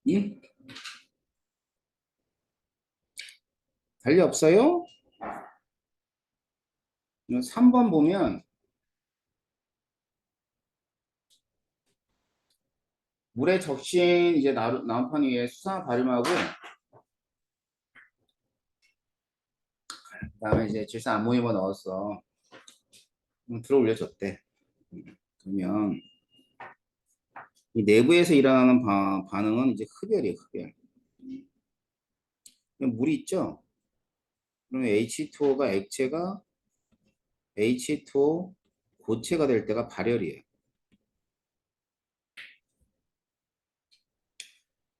예? 달리 없어요? 3번 보면 물에 적신 이제 나무판 위에 수산 바름하고 그다음에 이제 질산 암모니아 넣었어. 들어 올려줬대. 그러면 이 내부에서 일어나는 반응은 이제 흡열이에요, 흡열. 물이 있죠? 그러면 H2O가 액체가 H2O 고체가 될 때가 발열이에요.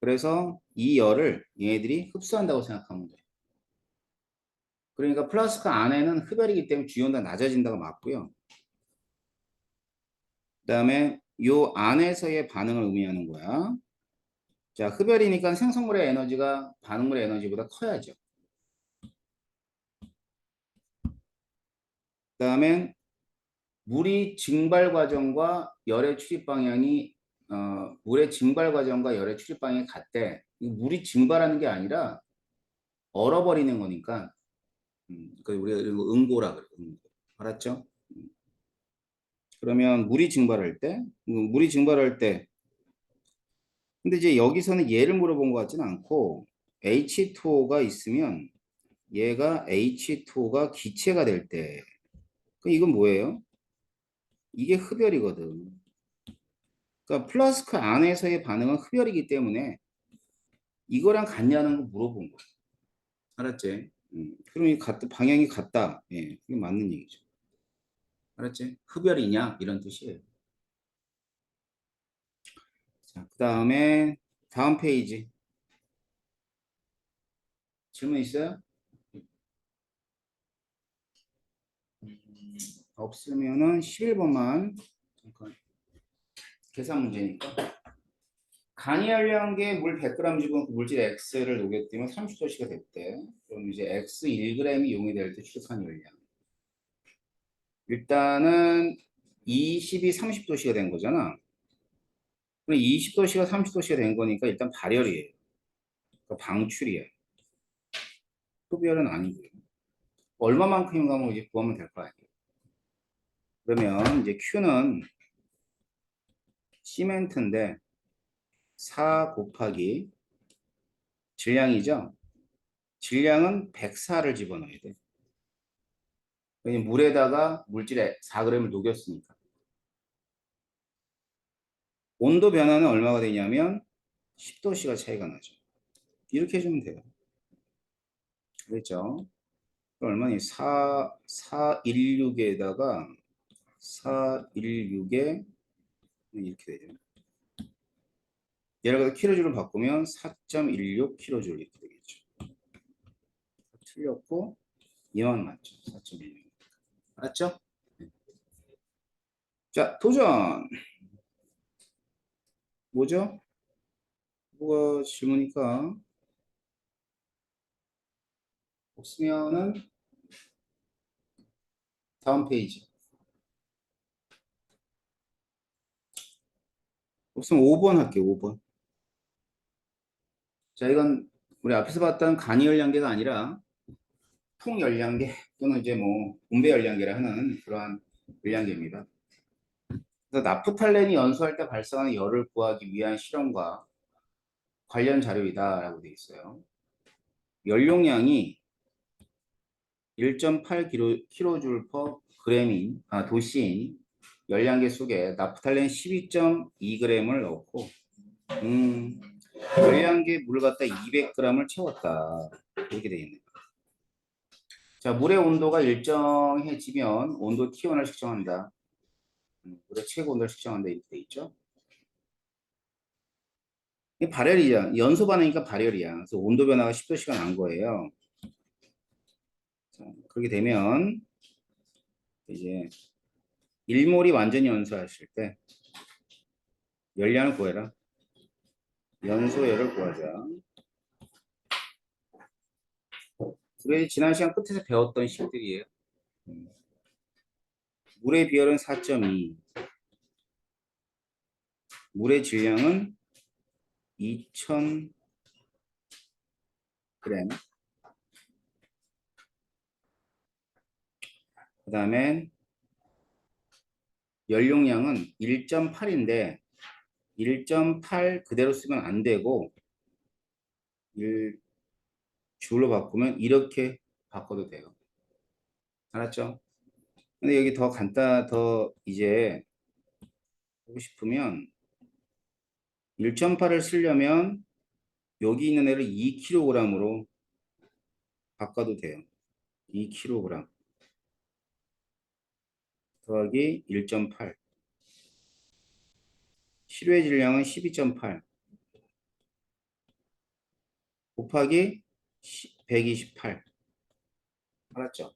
그래서 이 열을 얘네들이 흡수한다고 생각하면 돼요. 그러니까 플라스크 안에는 흡열이기 때문에 주기온도가 낮아진다고 맞고요. 그 다음에 요 안에서의 반응을 의미하는 거야. 자, 흡열이니까 생성물의 에너지가 반응물의 에너지보다 커야죠. 그 다음에 물이 증발 과정과 열의 출입 방향이 물의 증발 과정과 열의 출입 방향이 같대. 물이 증발하는 게 아니라 얼어버리는 거니까 그 우리가 이런 거 응고라 그래. 응고. 알았죠? 그러면 물이 증발할 때 근데 이제 여기서는 얘를 물어본 것 같지는 않고 H2O가 있으면 얘가 H2O가 기체가 될 때, 그 이건 뭐예요? 이게 흡열이거든. 그러니까 플라스크 안에서의 반응은 흡열이기 때문에 이거랑 같냐는 거 물어본 거야. 알았지? 그럼 이 방향이 같다. 예, 이게 맞는 얘기죠. 알았지? 흡열이냐? 이런 뜻이에요. 자, 그 다음에 다음 페이지. 질문 있어요? 없으면은 11번만 잠깐 계산 문제니까. 간이한량계 물 100g 집은 그 물질 X를 녹였더니 30도씨가 됐대. 그럼 이제 X 1g이 용이될 때 추산 열량. 일단은 20이 30도씨가 된 거잖아. 그럼 20도씨가 30도씨가 된 거니까 일단 발열이에요. 그러니까 방출이에요. 흡열은 아니고요. 얼마만큼인가 뭐 이제 구하면 될 거 아니에요. 그러면 이제 Q는 시멘트인데 4 곱하기 질량이죠. 질량은 104를 집어넣어야 돼. 왜냐면 물에다가 물질에 4g을 녹였으니까. 온도 변화는 얼마가 되냐면 10도씨가 차이가 나죠. 이렇게 해주면 돼요. 그렇죠? 얼마니? 416에다가 416에 이렇게 되죠. 예를 들어 킬로줄을 바꾸면 4.16 킬로줄 이렇게 되겠죠. 틀렸고 2만 맞죠. 4.16. 알았죠? 자, 도전. 뭐죠? 뭐가 질문이니까 없으면은 다음 페이지. 없으면 5번 할게요. 5번. 자, 이건 우리 앞에서 봤던 간이열량계가 아니라 통열량계 또는 이제 뭐 분배 열량계라 하는 그러한 열량계입니다. 그래서 나프탈렌이 연소할 때 발생하는 열을 구하기 위한 실험과 관련 자료이다라고 되어 있어요. 연용량이 1.8kJ per g인 도시인 열량계 속에 나프탈렌 12.2g을 넣고 열량계 물을 갖다 200g을 채웠다. 이렇게 되어 있네요. 자, 물의 온도가 일정해지면 온도 T1을 측정한다. 물의 최고 온도를 측정한다. 이렇게 돼 있죠. 이게 발열이야. 연소 반응이니까 발열이야. 그래서 온도 변화가 10도씨가 난 거예요. 자, 그렇게 되면 이제 1몰이 완전히 연소하실 때 열량을 구해라. 연소열을 구하자. 우리 지난 시간 끝에서 배웠던 식들이에요. 물의 비열은 4.2. 물의 질량은 2000g. 그 다음에 연료량은 1.8인데 1.8 그대로 쓰면 안 되고 1줄로 바꾸면 이렇게 바꿔도 돼요. 알았죠? 근데 여기 더 이제 보고 싶으면 1.8을 쓰려면 여기 있는 애를 2kg으로 바꿔도 돼요. 2kg 더하기 1.8. 실외 질량은 12.8 곱하기 128. 알았죠?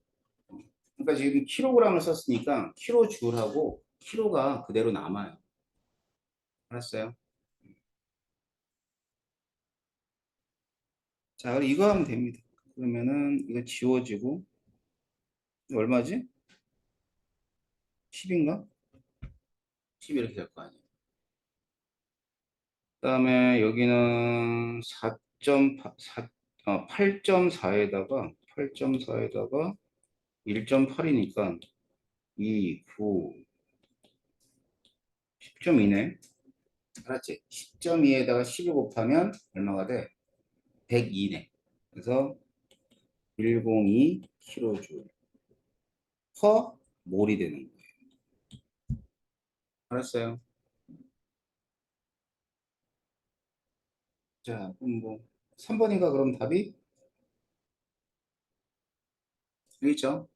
그러니까 지금 킬로그램을 썼으니까 킬로줄하고 킬로가 그대로 남아요. 알았어요? 자, 그럼 이거 하면 됩니다. 그러면은 이거 지워지고 얼마지? 10인가? 10 이렇게 될 거 아니에요. 그다음에 여기는 8.4에다가 1.8이니까 2, 9, 10.2네. 알았지? 10.2에다가 12 곱하면 얼마가 돼? 102네. 그래서 102kJ 퍼 몰이 되는 거예요. 알았어요? 자, 그럼 뭐 3번인가 그럼 답이? 여기 있죠?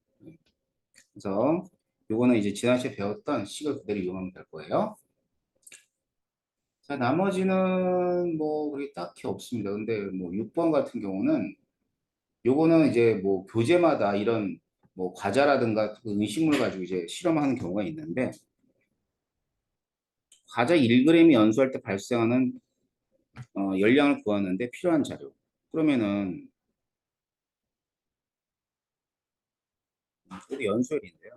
그래서 요거는 이제 지난 시간에 배웠던 식을 그대로 이용하면 될 거예요. 자, 나머지는 뭐 그게 딱히 없습니다. 근데 뭐 6번 같은 경우는 요거는 이제 뭐 교재마다 이런 뭐 과자라든가 그 음식물 가지고 이제 실험하는 경우가 있는데 과자 1g이 연소할 때 발생하는 열량을 구하는데 필요한 자료. 그러면은 이게 연소율인데요.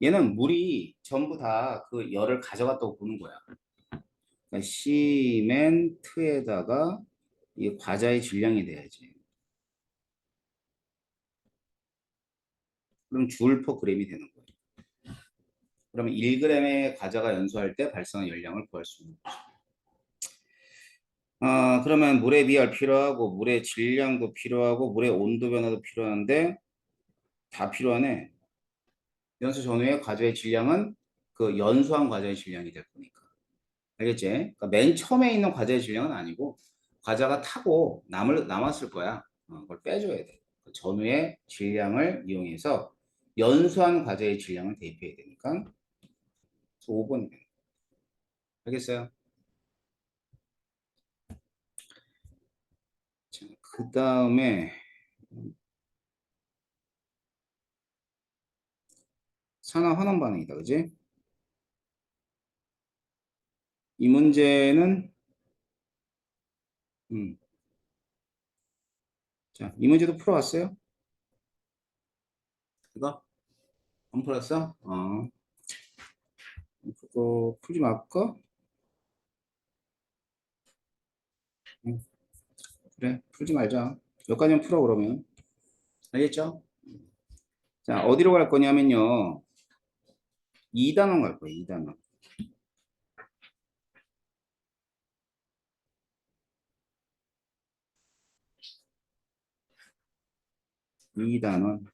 얘는 물이 전부 다 그 열을 가져갔다고 보는 거야. 그러니까 시멘트에다가 이 과자의 질량이 돼야지. 그럼 줄 퍼 그램이 되는 거예요. 그러면 1g의 과자가 연소할 때 발생한 열량을 구할 수 있는 거죠. 그러면 물의 비할 필요하고 물의 질량도 필요하고 물의 온도 변화도 필요한데 다 필요하네. 연소 전후의 과자의 질량은 그 연소한 과자의 질량이 될 거니까. 알겠지? 그러니까 맨 처음에 있는 과자의 질량은 아니고 과자가 타고 남았을 거야. 그걸 빼줘야 돼. 그 전후의 질량을 이용해서 연소한 과자의 질량을 대입해야 되니까 5번. 알겠어요? 그 다음에 산화 환원 반응이다. 그지? 이 문제는 음, 자, 이 문제도 풀어왔어요? 이거? 안 풀었어? 그거 풀지 말까? 응, 그래, 풀지 말자. 여기까지만 풀어 그러면. 알겠죠? 자, 어디로 갈 거냐면요. 2단원 갈 거예요. 2단원. 2단원.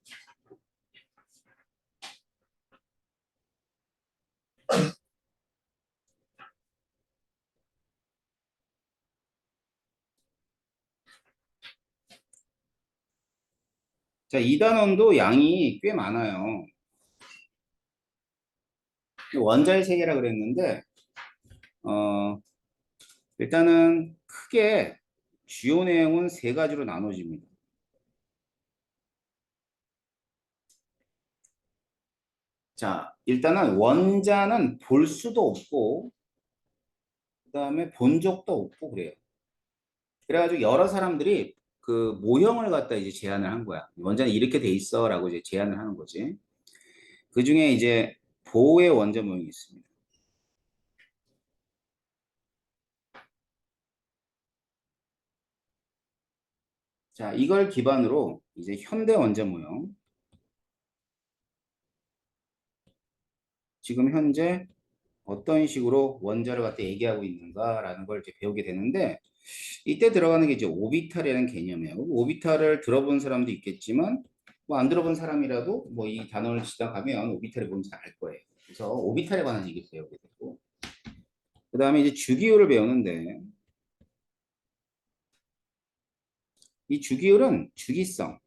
자, 2단원도 양이 꽤 많아요. 원자의 세계라 그랬는데 어, 일단은 크게 주요 내용은 세 가지로 나눠집니다. 자, 일단은 원자는 볼 수도 없고 그다음에 본 적도 없고 그래요. 그래가지고 여러 사람들이 그 모형을 갖다 이제 제안을 한 거야. 원자는 이렇게 돼 있어라고 이제 제안을 하는 거지. 그 중에 이제 도의 원자 모형이 있습니다. 자, 이걸 기반으로 이제 현대 원자 모형, 지금 현재 어떤 식으로 원자를 갖다 얘기하고 있는가라는 걸 이제 배우게 되는데, 이때 들어가는 게 이제 오비탈이라는 개념이에요. 오비탈을 들어본 사람도 있겠지만 뭐 안 들어본 사람이라도 뭐 이 단어를 지나가면 오비탈이 뭔지 알 거예요. 그래서 오비탈에 관한 얘기를 배우게 되고, 그 다음에 이제 주기율을 배우는데, 이 주기율은 주기성.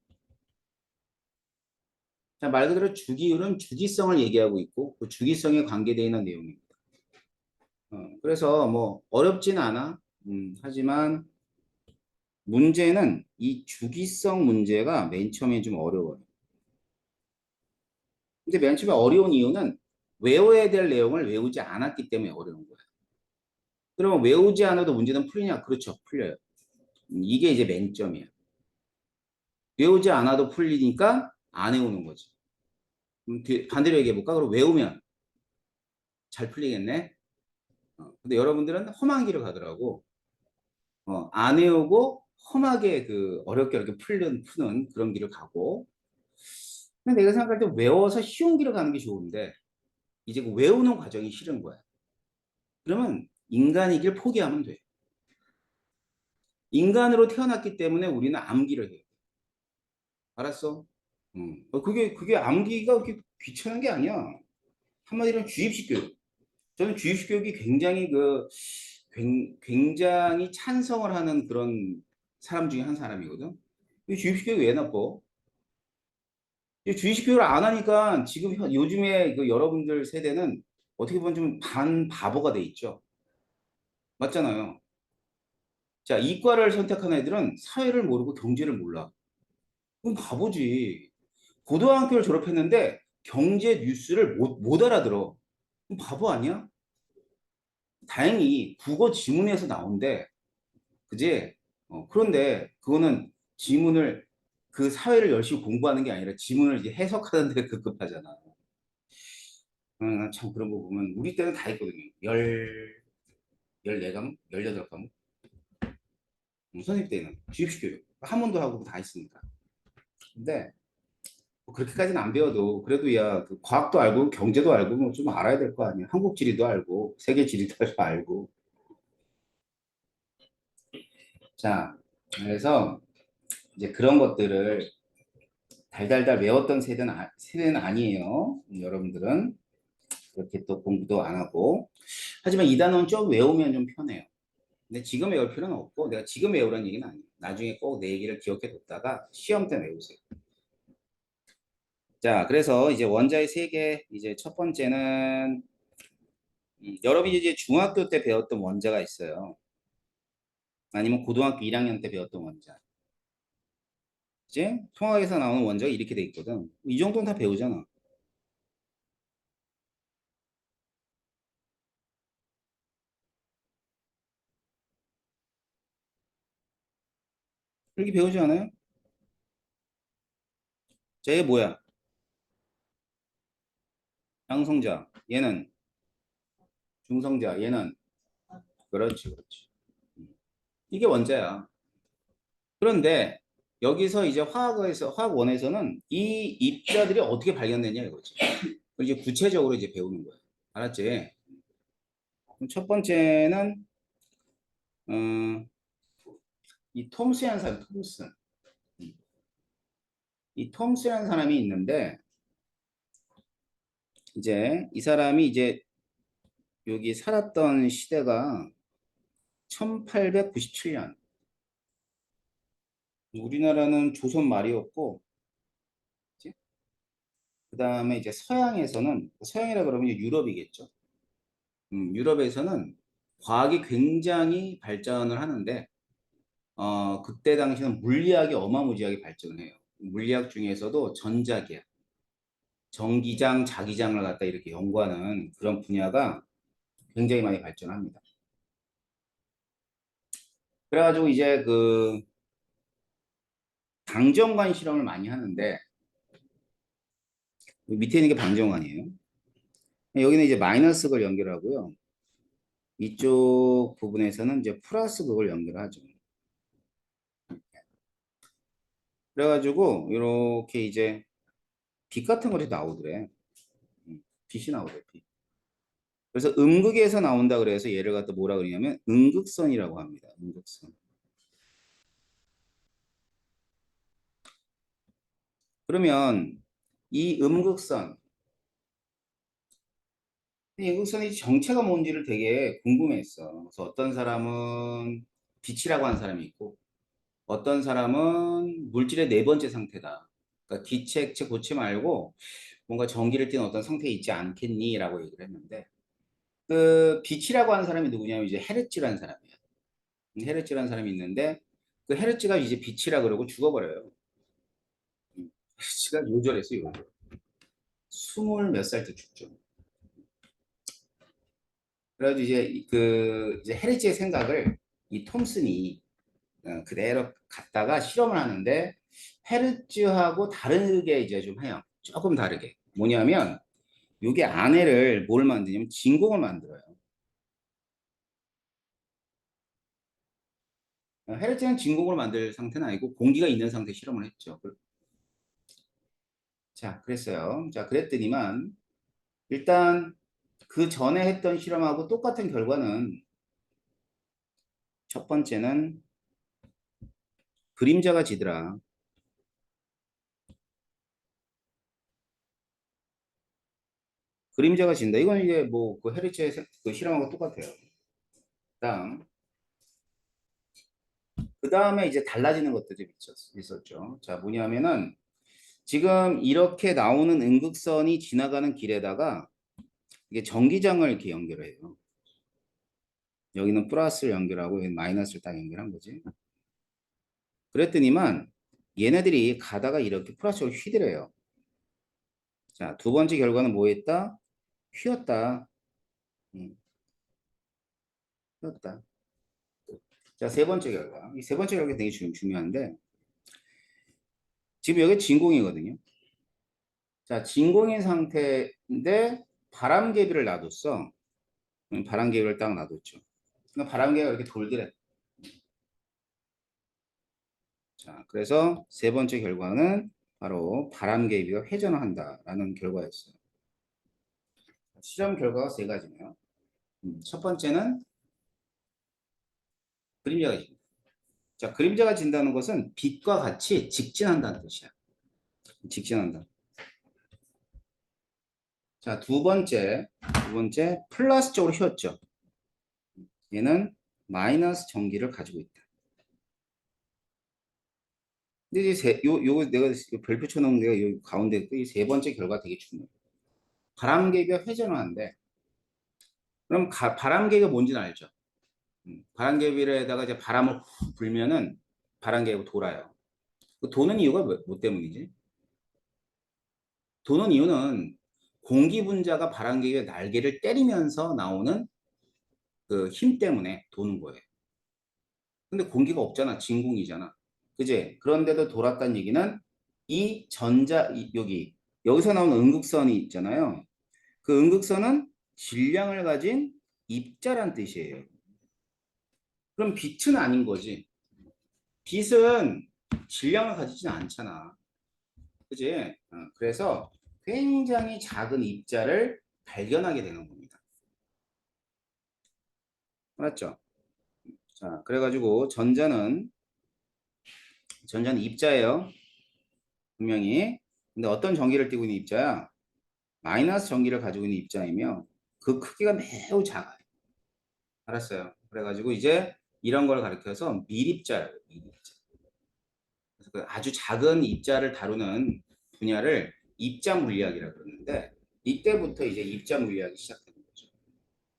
자, 말 그대로 주기율은 주기성을 얘기하고 있고 그 주기성에 관계되어 있는 내용입니다. 그래서 뭐 어렵진 않아. 하지만 문제는 이 주기성 문제가 맨 처음에 좀 어려워요. 근데 맨 처음에 어려운 이유는 외워야 될 내용을 외우지 않았기 때문에 어려운 거예요. 그러면 외우지 않아도 문제는 풀리냐? 그렇죠. 풀려요. 이게 이제 맹점이에요. 외우지 않아도 풀리니까 안 외우는 거지. 반대로 얘기해 볼까? 그럼 외우면 잘 풀리겠네. 근데 여러분들은 험한 길을 가더라고. 안 외우고 험하게 그 어렵게 이렇게 푸는 그런 길을 가고. 근데 내가 생각할 때 외워서 쉬운 길을 가는 게 좋은데 이제 그 외우는 과정이 싫은 거야. 그러면 인간이길 포기하면 돼. 인간으로 태어났기 때문에 우리는 암기를 해요. 알았어? 그게 암기가 그렇게 귀찮은 게 아니야. 한마디로 주입식 교육. 저는 주입식 교육이 굉장히 굉장히 찬성을 하는 그런 사람 중에 한 사람이거든. 이 주입식 교육이 왜 나빠? 이 주입식 교육을 안 하니까 지금 요즘에 그 여러분들 세대는 어떻게 보면 좀 반 바보가 돼 있죠. 맞잖아요. 자, 이과를 선택한 애들은 사회를 모르고 경제를 몰라. 그럼 바보지. 고등학교를 졸업했는데 경제 뉴스를 못 알아들어. 그럼 바보 아니야? 다행히 국어 지문에서 나온대. 그지? 그런데 그거는 지문을 그 사회를 열심히 공부하는 게 아니라 지문을 이제 해석하는 데 급급하잖아. 참 그런 거 보면 우리 때는 다 했거든요. 14과목? 18과목? 선생님 때는 주입식 교육. 한 번도 하고 다 했으니까. 근데 뭐 그렇게까지는 안 배워도 그래도 야, 그 과학도 알고 경제도 알고 뭐 좀 알아야 될 거 아니야. 한국 지리도 알고 세계 지리도 알고. 자, 그래서 이제 그런 것들을 달달달 외웠던 세대는 아니에요. 여러분들은 그렇게 또 공부도 안 하고. 하지만 이 단어는 좀 외우면 좀 편해요. 근데 지금 외울 필요는 없고 내가 지금 외우라는 얘기는 아니에요. 나중에 꼭 내 얘기를 기억해 뒀다가 시험 때 외우세요. 자, 그래서 이제 원자의 세계 이제 첫 번째는 여러분이 이제 중학교 때 배웠던 원자가 있어요. 아니면 고등학교 1학년 때 배웠던 원자. 이제 통학에서 나오는 원자가 이렇게 돼 있거든. 이 정도는 다 배우잖아. 그렇게 배우지 않아요? 자, 얘 뭐야? 양성자. 얘는 중성자. 얘는 그렇지, 그렇지. 이게 원자야. 그런데 여기서 이제 화학원에서는 이 입자들이 어떻게 발견되냐 이거지. 이제 구체적으로 이제 배우는 거야. 알았지? 그럼 첫 번째는 어, 이 톰스라는 사람, 톰스. 이 톰스라는 사람이 있는데 이제 이 사람이 이제 여기 살았던 시대가 1897년. 우리나라는 조선 말이었고, 그 다음에 이제 서양이라 그러면 이제 유럽이겠죠. 유럽에서는 과학이 굉장히 발전을 하는데, 그때 당시는 물리학이 어마무지하게 발전을 해요. 물리학 중에서도 전자기학, 전기장, 자기장을 갖다 이렇게 연구하는 그런 분야가 굉장히 많이 발전합니다. 그래가지고 이제 그 방정관 실험을 많이 하는데, 밑에 있는 게 방정관이에요. 여기는 이제 마이너스 걸 연결하고요. 이쪽 부분에서는 이제 플러스 그걸 연결하죠. 그래가지고 이렇게 이제 빛 같은 것이 나오더래. 빛이 나오더래. 빛. 그래서 음극에서 나온다 그래서 얘를 갖다 뭐라 그러냐면 음극선이라고 합니다. 음극선. 그러면 이 음극선, 이 음극선의 정체가 뭔지를 되게 궁금했어. 그래서 어떤 사람은 빛이라고 하는 사람이 있고, 어떤 사람은 물질의 네 번째 상태다. 그러니까 기체, 액체, 고체 말고 뭔가 전기를 띤 어떤 상태에 있지 않겠니? 라고 얘기를 했는데, 그 빛이라고 하는 사람이 누구냐면 이제 헤르츠라는 사람이야. 헤르츠라는 사람이 있는데, 그 헤르츠가 이제 빛이라 그러고 죽어버려요. 헤르츠가 요절했어, 요절. 20몇 살 때 죽죠. 그래가지고 이제 이제 헤르츠의 생각을 이 톰슨이 그대로 갖다가 실험을 하는데 헤르츠하고 다르게 이제 좀 해요. 조금 다르게. 뭐냐면 요게 안에를 뭘 만드냐면 진공을 만들어요. 헤르츠는 진공을 만들 상태는 아니고 공기가 있는 상태 실험을 했죠. 자, 그랬어요. 자, 그랬더니만 일단 그 전에 했던 실험하고 똑같은 결과는 첫 번째는 그림자가 지더라. 그림자가 진다. 이건 이게 뭐 그 헤르츠의 그 실험하고 똑같아요. 그다음 그 다음에 이제 달라지는 것들이 있었죠. 자, 뭐냐면은 지금 이렇게 나오는 음극선이 지나가는 길에다가 이게 전기장을 이렇게 연결해요. 여기는 플러스를 연결하고 여기는 마이너스를 딱 연결한 거지. 그랬더니만 얘네들이 가다가 이렇게 플러스로 휘두르요. 자, 두 번째 결과는 뭐 했다? 휘었다. 음, 휘었다. 자, 세 번째 결과. 이 세 번째 결과 되게 중요한데 지금 여기 진공이거든요. 자, 진공인 상태인데 바람개비를 놔뒀어. 바람개비를 딱 놔뒀죠. 그러니까 바람개가 이렇게 돌더래. 자, 그래서 세 번째 결과는 바로 바람개비가 회전을 한다라는 결과였어요. 실험 결과가 세 가지네요. 첫 번째는 그림자가 진다. 자, 그림자가 진다는 것은 빛과 같이 직진한다는 뜻이야. 직진한다. 자, 두 번째 플러스 쪽으로 휘었죠. 얘는 마이너스 전기를 가지고 있다. 근데 이제 요거 내가 별표 쳐놓은 데가 요 가운데 이 세 번째 결과 되게 중요해. 바람개비가 회전을 하는데 그럼 바람개비가 뭔지는 알죠? 바람개비에다가 이제 바람을 훅 불면은 바람개비가 돌아요. 그 도는 이유가 뭐 때문이지? 도는 이유는 공기 분자가 바람개비의 날개를 때리면서 나오는 그 힘 때문에 도는 거예요. 근데 공기가 없잖아. 진공이잖아. 그지? 그런데도 돌았다는 얘기는 이 여기서 나오는 음극선이 있잖아요. 그 음극선은 질량을 가진 입자란 뜻이에요. 그럼 빛은 아닌 거지. 빛은 질량을 가지지는 않잖아. 그지? 그래서 굉장히 작은 입자를 발견하게 되는 겁니다. 알았죠? 자, 그래가지고 전자는 입자예요. 분명히. 근데 어떤 전기를 띠고 있는 입자야? 마이너스 전기를 가지고 있는 입자이며 그 크기가 매우 작아요. 알았어요. 그래가지고 이제 이런 걸 가리켜서 밀입자라고 해요. 밀입자. 그래서 그 아주 작은 입자를 다루는 분야를 입자 물리학이라고 그러는데 이때부터 이제 입자 물리학이 시작되는 거죠.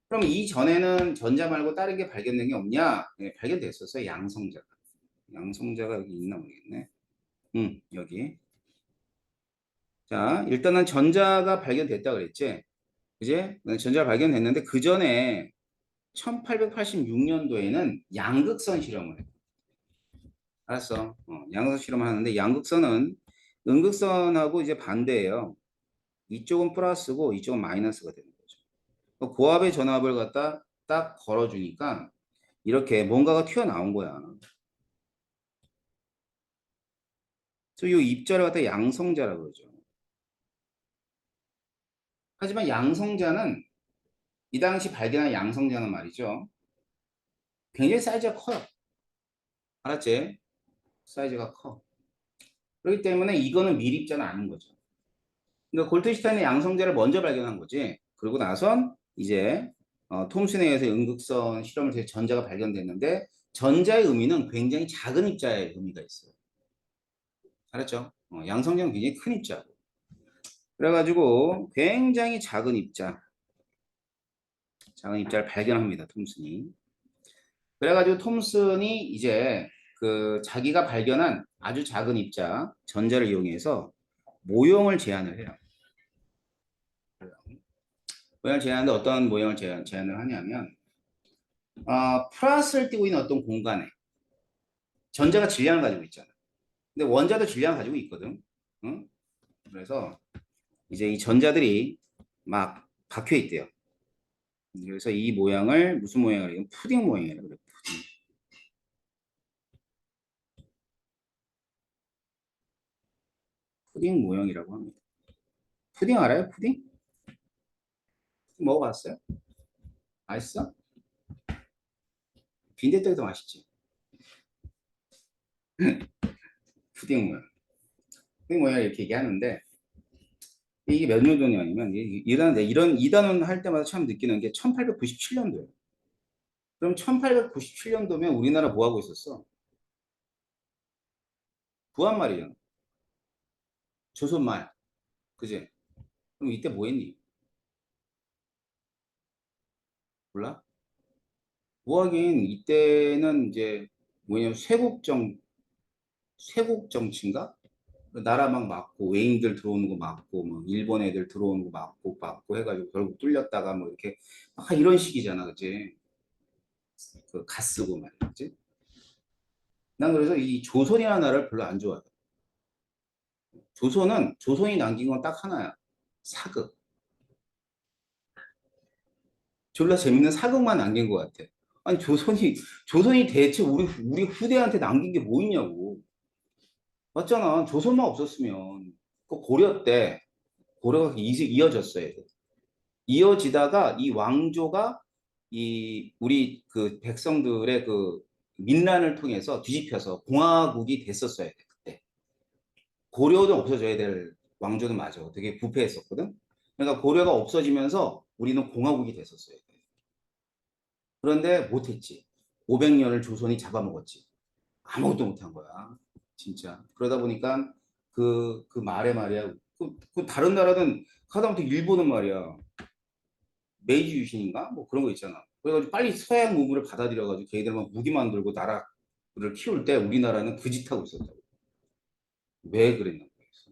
그럼 이 전에는 전자 말고 다른 게 발견된 게 없냐? 네, 발견됐었어요. 양성자가. 양성자가 여기 있나 모르겠네. 여기. 자, 일단은 전자가 발견됐다 그랬지. 그지? 전자가 발견됐는데 그 전에 1886년도에는 양극선 실험을 해. 알았어. 양극선 실험을 하는데 양극선은 음극선하고 이제 반대예요. 이쪽은 플러스고 이쪽은 마이너스가 되는 거죠. 고압의 전압을 갖다 딱 걸어주니까 이렇게 뭔가가 튀어나온 거야. 그래서 이 입자를 갖다 양성자라고 그러죠. 하지만 양성자는 이 당시 발견한 양성자는 말이죠. 굉장히 사이즈가 커요. 알았지? 사이즈가 커. 그렇기 때문에 이거는 밀입자는 아닌 거죠. 그러니까 골트슈타인의 양성자를 먼저 발견한 거지. 그러고 나선 이제 톰슨에 의해서 연극선 실험을 통해 전자가 발견됐는데 전자의 의미는 굉장히 작은 입자의 의미가 있어요. 알았죠? 양성자는 굉장히 큰 입자고. 그래가지고 굉장히 작은 입자를 발견합니다. 톰슨이. 그래가지고 톰슨이 이제 그 자기가 발견한 아주 작은 입자 전자를 이용해서 모형을 제안을 해요. 모형을 제안하는데 어떤 모형을 제안을 하냐면 플러스를 띄고 있는 어떤 공간에 전자가 질량을 가지고 있잖아. 근데 원자도 질량을 가지고 있거든. 응? 그래서 이제 이 전자들이 막 박혀 있대요. 그래서 이 모양을 무슨 모양을 해요? 푸딩 모양이라고 그래요. 푸딩 모양이라고 합니다. 푸딩 알아요? 푸딩? 먹어봤어요? 맛있어? 빈대떡이 더 맛있지. 푸딩 모양. 푸딩 모양 이렇게 얘기하는데 이게 몇 년 전이냐면 이런 이 단원 할 때마다 참 느끼는 게 1897년도예요. 그럼 1897년도면 우리나라 뭐 하고 있었어? 부한말이잖아. 조선말. 그지? 그럼 이때 뭐 했니? 몰라? 뭐 하긴 이때는 이제 뭐냐면 쇄국 정치인가? 나라 막 막고 외인들 들어오는 거 막고 뭐 일본 애들 들어오는 거 막고 해가지고 결국 뚫렸다가 뭐 이렇게 막 이런 식이잖아, 그치? 그 가쓰고 말이야, 그치? 난 그래서 이 조선이라는 나라를 별로 안 좋아해. 조선이 남긴 건 딱 하나야. 사극. 졸라 재밌는 사극만 남긴 것 같아. 아니 조선이 대체 우리 후대한테 남긴 게 뭐 있냐고. 맞잖아. 조선만 없었으면 그 고려 때 고려가 이어졌어야 돼. 이어지다가 이 왕조가 이 우리 그 백성들의 그 민란을 통해서 뒤집혀서 공화국이 됐었어야 돼 그때. 고려도 없어져야 될 왕조는 맞아. 되게 부패했었거든. 그러니까 고려가 없어지면서 우리는 공화국이 됐었어야 돼. 그런데 못했지. 500년을 조선이 잡아먹었지. 아무것도 못한 거야. 진짜. 그러다 보니까 그 말에 말이야. 그 다른 나라는 하다못해 일본은 말이야. 메이지 유신인가? 뭐 그런 거 있잖아. 그래가지고 빨리 서양 문물을 받아들여가지고 걔네들만 무기 만들고 나라를 키울 때 우리나라는 그 짓 하고 있었다고. 왜 그랬나 모르겠어.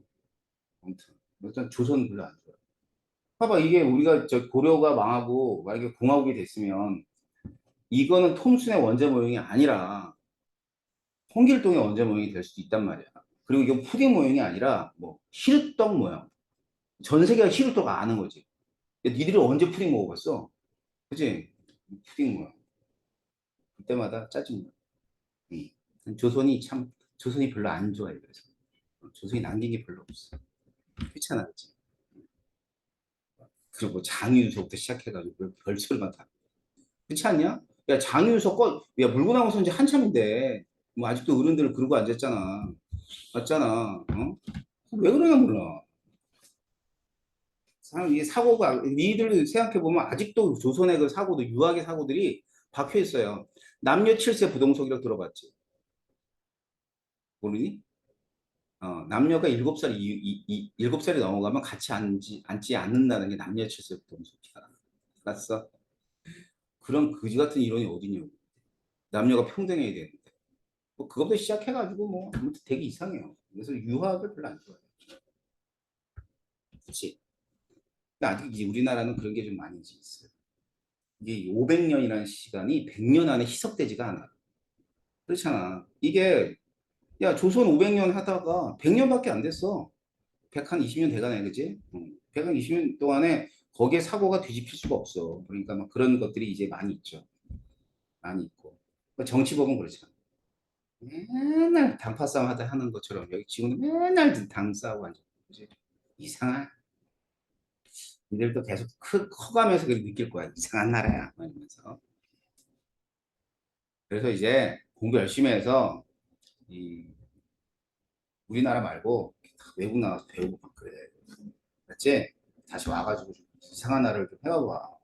아무튼 일단 조선 별로 안 좋아. 봐봐 이게 우리가 저 고려가 망하고 만약에 공화국이 됐으면 이거는 톰슨의 원자 모형이 아니라 홍길동의 원자 모형이 될 수도 있단 말이야. 그리고 이건 푸딩 모형이 아니라 뭐 시루떡 모형. 전 세계가 시루떡 아는 거지. 니들이 언제 푸딩 먹어봤어? 그치? 푸딩 모형. 그때마다 짜증나. 조선이 별로 안 좋아해. 그래서 조선이 남긴 게 별로 없어. 귀찮아, 그치? 그리고 뭐 장유서부터 시작해가지고 별소리만 다. 그렇지 않냐? 야 장유서 야 물고 나온 지 한참인데 뭐 아직도 어른들 그러고 앉았잖아. 맞잖아. 어? 왜 그러나 몰라. 이게 사고가 니들 생각해 보면 아직도 조선의 그 사고도 유학의 사고들이 박혀 있어요. 남녀 7세 부동석이라고 들어봤지? 모르니? 남녀가 7살이 넘어가면 같이 앉지 않는다는 게 남녀 질서 부동석이야. 알았어? 그런 그지 같은 이론이 어디냐고. 남녀가 평등해야 되는데. 뭐 그것부터 시작해가지고 뭐 아무튼 되게 이상해요. 그래서 유학을 별로 안 좋아해요. 그치? 근데 아직 이제 우리나라는 그런 게 좀 많이 있어요. 이게 500년이라는 시간이 100년 안에 희석되지가 않아. 그렇잖아. 이게 야 조선 500년 하다가 100년밖에 안 됐어. 100한 20년 돼가네, 그지? 100한 20년 동안에 거기에 사고가 뒤집힐 수가 없어. 그러니까 막 그런 것들이 이제 많이 있죠. 많이 있고. 정치법은 그렇잖아. 맨날 단파 싸움 하다 하는 것처럼 여기 지금 맨날 당 싸우고 앉아. 이제 이상한. 이들도 계속 커가면서 그렇게 느낄 거야. 이상한 나라야. 이러면서. 그래서 이제 공부 열심히 해서 이 우리나라 말고 외국 나가서 배우고 막 그래. 맞지? 다시 와가지고 좀 이상한 나라를 좀 해봐봐.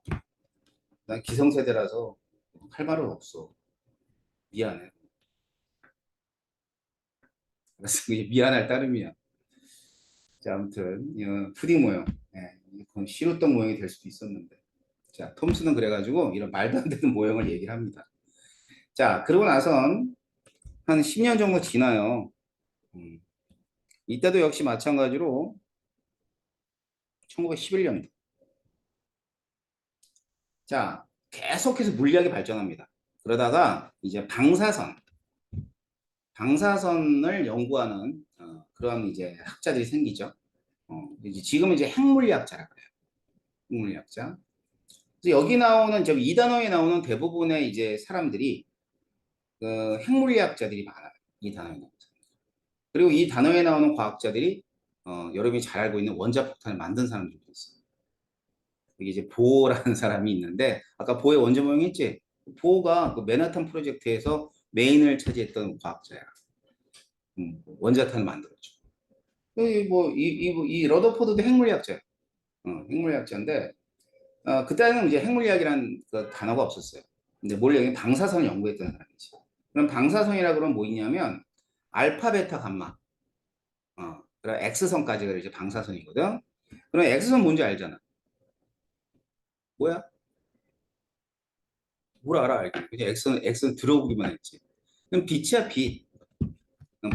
난 기성세대라서 할 말은 없어. 미안해. 그래서 미안할 따름이야. 자, 아무튼 푸딩 모형. 예, 그건 시루떡 모형이 될 수도 있었는데. 자, 톰스는 그래가지고 이런 말도 안 되는 모형을 얘기를 합니다. 자, 그러고 나선 한 10년 정도 지나요. 이때도 역시 마찬가지로 1911년도. 자, 계속해서 물리학이 발전합니다. 그러다가 이제 방사선을 연구하는 그런 이제 학자들이 생기죠. 이제 지금은 이제 핵물리학자라고 해요. 핵물리학자. 그래서 여기 나오는 이 단어에 나오는 대부분의 이제 사람들이 그 핵물리학자들이 많아요. 이 단어에 나오는. 그리고 이 단어에 나오는 과학자들이 여러분이 잘 알고 있는 원자폭탄을 만든 사람들이 있어요. 이게 이제 보어라는 사람이 있는데 아까 보어의 원자 모형 했지? 보어가 그 맨하탄 프로젝트에서 메인을 차지했던 과학자야. 원자탄을 만들었죠. 이 러더포드도 핵물리학자야. 핵물리학자인데 그때는 이제 핵물리학이라는 그 단어가 없었어요. 근데 원래 방사선을 연구했던 사람이지. 그럼 방사선이라 그러면 뭐 있냐면 알파, 베타, 감마. 그럼 X선까지가 이제 방사선이거든. 그럼 X선 뭔지 알잖아. 뭐야? 뭘 알아? 알지? 그냥 X선 들어보기만 했지. 그럼 빛이야, 빛.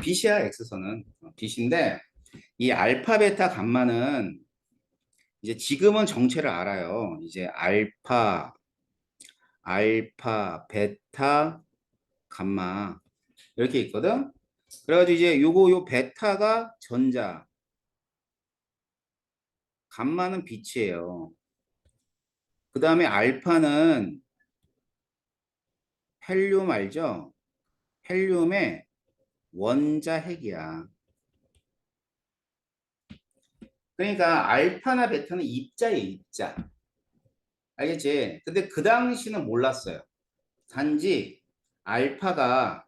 빛이야, X선은. 빛인데 이 알파, 베타, 감마는 이제 지금은 정체를 알아요. 이제 알파, 베타, 감마 이렇게 있거든. 그래가지고 이제 요 베타가 전자, 감마는 빛이에요. 그 다음에 알파는 헬륨 알죠? 헬륨의 원자 핵이야. 그러니까 알파나 베타는 입자예요, 입자. 알겠지? 근데 그 당시는 몰랐어요. 단지 알파가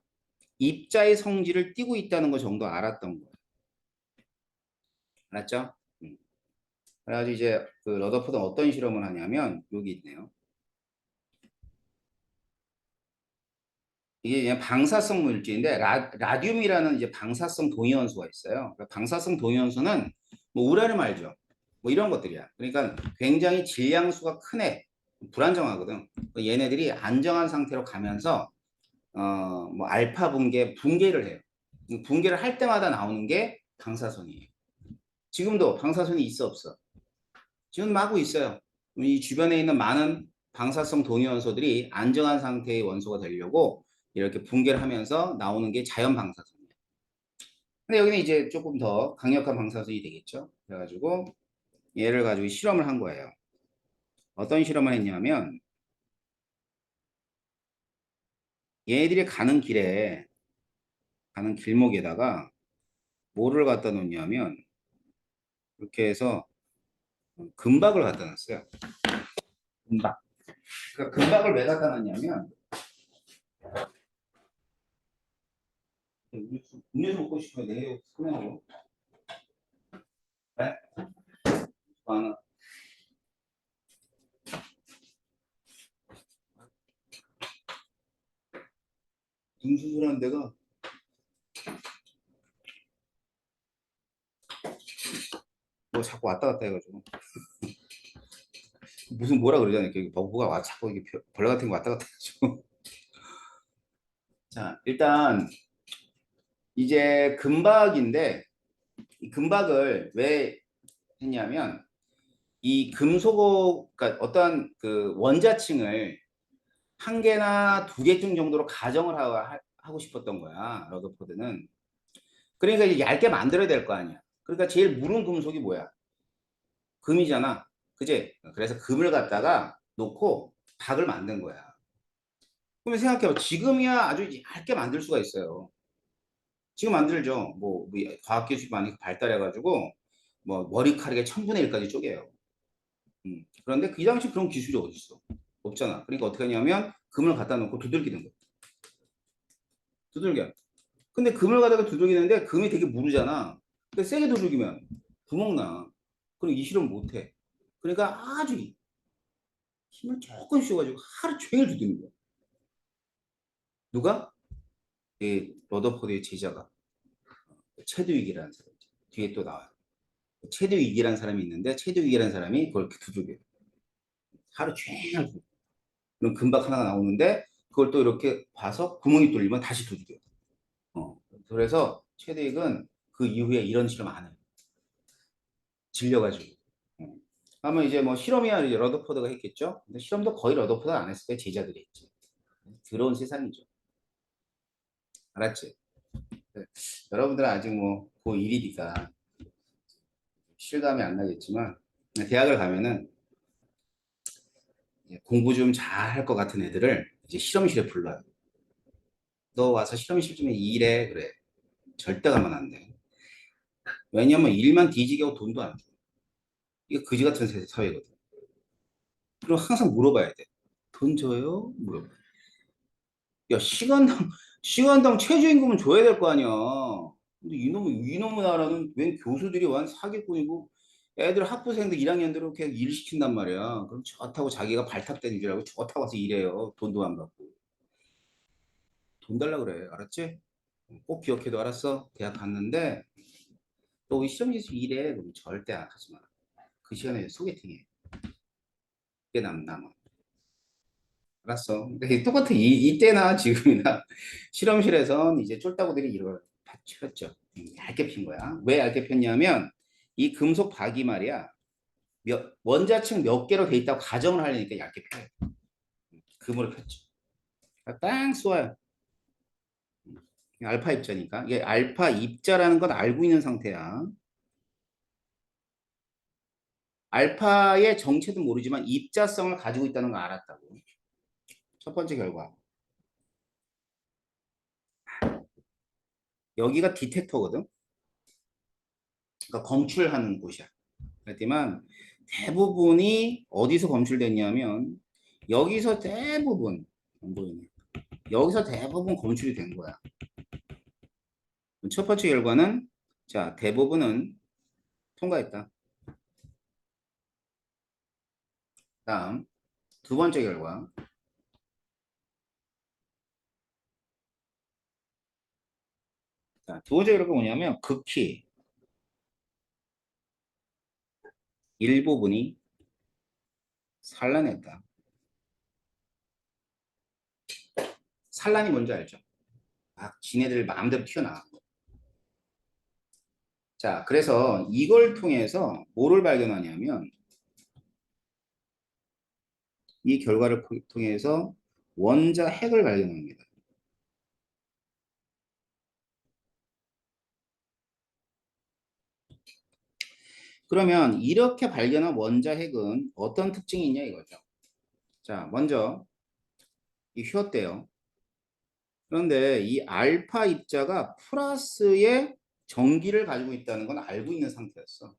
입자의 성질을 띠고 있다는 거 정도 알았던 거예요. 알았죠? 그래가지고 이제 그 러더포드는 어떤 실험을 하냐면 여기 있네요. 이게 그냥 방사성 물질인데 라듐이라는 이제 방사성 동위원소가 있어요. 그러니까 방사성 동위원소는 뭐 우라늄 알죠? 뭐 이런 것들이야. 그러니까 굉장히 질량수가 큰 애, 불안정하거든. 얘네들이 안정한 상태로 가면서 뭐 알파 붕괴를 해요. 붕괴를 할 때마다 나오는 게 방사선이에요. 지금도 방사선이 있어 없어? 지금 마구 있어요. 이 주변에 있는 많은 방사성 동위원소들이 안정한 상태의 원소가 되려고 이렇게 붕괴를 하면서 나오는 게 자연 방사선이에요. 근데 여기는 이제 조금 더 강력한 방사선이 되겠죠. 그래가지고 얘를 가지고 실험을 한 거예요. 어떤 실험을 했냐면 얘네들이 가는 길목에다가 뭐를 갖다 놓냐면 이렇게 해서 금박을 갖다 놨어요. 금박. 그러니까 금박을 왜 갖다 놨냐면 음료수 먹고 싶으면 내일 소명으로. 네? 하나. 눈 수술하는 데가 뭐 자꾸 왔다 갔다 해가지고 무슨 뭐라 그러잖아요. 이렇게 뭐가 자꾸 이게 벌레 같은 거 왔다 갔다 해가지고 자 일단 이제 금박인데 이 금박을 왜 했냐면 이 그러니까 어떠한 그 원자층을 한 개나 두 개쯤 정도로 가정을 하고 싶었던 거야 러더포드는. 그러니까 이제 얇게 만들어야 될 거 아니야. 그러니까 제일 무른 금속이 뭐야? 금이잖아. 그지? 그래서 금을 갖다가 놓고 박을 만든 거야. 그러면 생각해봐. 지금이야 아주 얇게 만들 수가 있어요. 지금 만들죠. 뭐 과학기술이 많이 발달해가지고 뭐 머리카락의 1000분의 1까지 쪼개요. 그런데 그 당시 그런 기술이 어디 있어? 없잖아. 그러니까 어떻게 하냐면 금을 갖다 놓고 두들기는 거야. 두들겨. 근데 금을 갖다가 두들기는데 금이 되게 무르잖아. 근데 세게 두들기면 구멍 나. 그럼 이 실험 못 해. 그러니까 아주 힘을 조금 씌워가지고 하루 종일 두드는 거야. 누가? 이 러더포드의 제자가 체드윅이라는 사람. 뒤에 또 나와요. 체드윅이라는 사람이 있는데 체드윅이라는 사람이 그걸 두들겨. 하루 종일 두들겨. 그럼 금박 하나가 나오는데 그걸 또 이렇게 봐서 구멍이 뚫리면 다시 두들겨. 어. 그래서 체드윅은 그 이후에 이런 실험 안 해요. 질려가지고. 어. 아마 이제 뭐 실험이야 이제 러더포드가 했겠죠. 근데 실험도 거의 러더포드가 안 했을 때 제자들이 했지. 더러운 세상이죠. 알았지? 네. 여러분들은 아직 뭐 고1이니까 실감이 안 나겠지만 대학을 가면은 공부 좀 잘 할 것 같은 애들을 이제 실험실에 불러요. 너 와서 실험실 좀 일해. 그래. 절대 가면 안 돼. 왜냐면 일만 뒤지게 하고 돈도 안 줘. 이게 그지 같은 사회거든. 그리고 항상 물어봐야 돼. 돈 줘요? 물어봐. 야, 시간당 최저임금은 줘야 될 거 아니야. 근데 이놈의 나라는 웬 교수들이 완 사기꾼이고 애들 학부생들 1학년들을 계속 일 시킨단 말이야. 그럼 좋다고 자기가 발탁된 일하고 좋다고 와서 일해요. 돈도 안 받고. 돈 달라 그래. 알았지? 꼭 기억해도 알았어? 대학 갔는데 너 시험지에서 일해. 그럼 절대 하지 마. 그 시간에 소개팅해. 그게 남아. 알았어. 근데 똑같아. 이때나 지금이나 실험실에선 이제 쫄따구들이 이걸 폈죠. 얇게 핀 거야. 왜 얇게 폈냐면 이 금속 박이 말이야. 원자층 몇 개로 돼 있다고 가정을 하려니까 얇게 펴요. 금으로 폈죠. 땅 쏘아요. 알파 입자니까. 이게 알파 입자라는 건 알고 있는 상태야. 알파의 정체도 모르지만 입자성을 가지고 있다는 걸 알았다고. 첫 번째 결과. 여기가 디텍터거든. 그러니까 검출하는 곳이야. 그렇지만 대부분이 어디서 검출됐냐면 여기서 대부분 안 보이네. 여기서 대부분 검출이 된 거야. 첫 번째 결과는 자 대부분은 통과했다. 다음 두 번째 결과. 자, 두 번째 결과가 뭐냐면 극히 일부분이 산란했다. 산란이 뭔지 알죠? 막 지네들 마음대로 튀어나와. 자, 그래서 이걸 통해서 뭐를 발견하냐면 이 결과를 통해서 원자 핵을 발견합니다. 그러면 이렇게 발견한 원자 핵은 어떤 특징이 있냐 이거죠. 자, 먼저 이 휘었대요. 그런데 이 알파 입자가 플러스의 전기를 가지고 있다는 건 알고 있는 상태였어.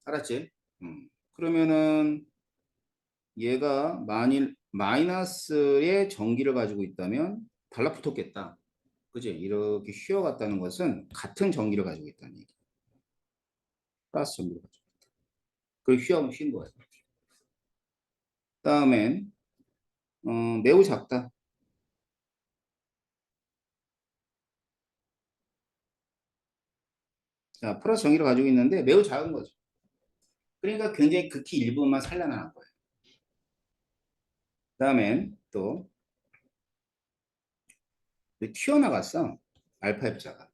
알았지? 그러면은 얘가 만일 마이너스의 전기를 가지고 있다면 달라붙었겠다. 그지? 이렇게 휘어갔다는 것은 같은 전기를 가지고 있다는 얘기. 플러스 전기를 가지고. 그걸 휘어면 휜 거예요. 다음엔 매우 작다. 자, 플러스 전기를 가지고 있는데 매우 작은 거죠. 그러니까 굉장히 극히 일부분만 산란하는 거예요. 다음엔 또 튀어나갔어. 알파 입자가.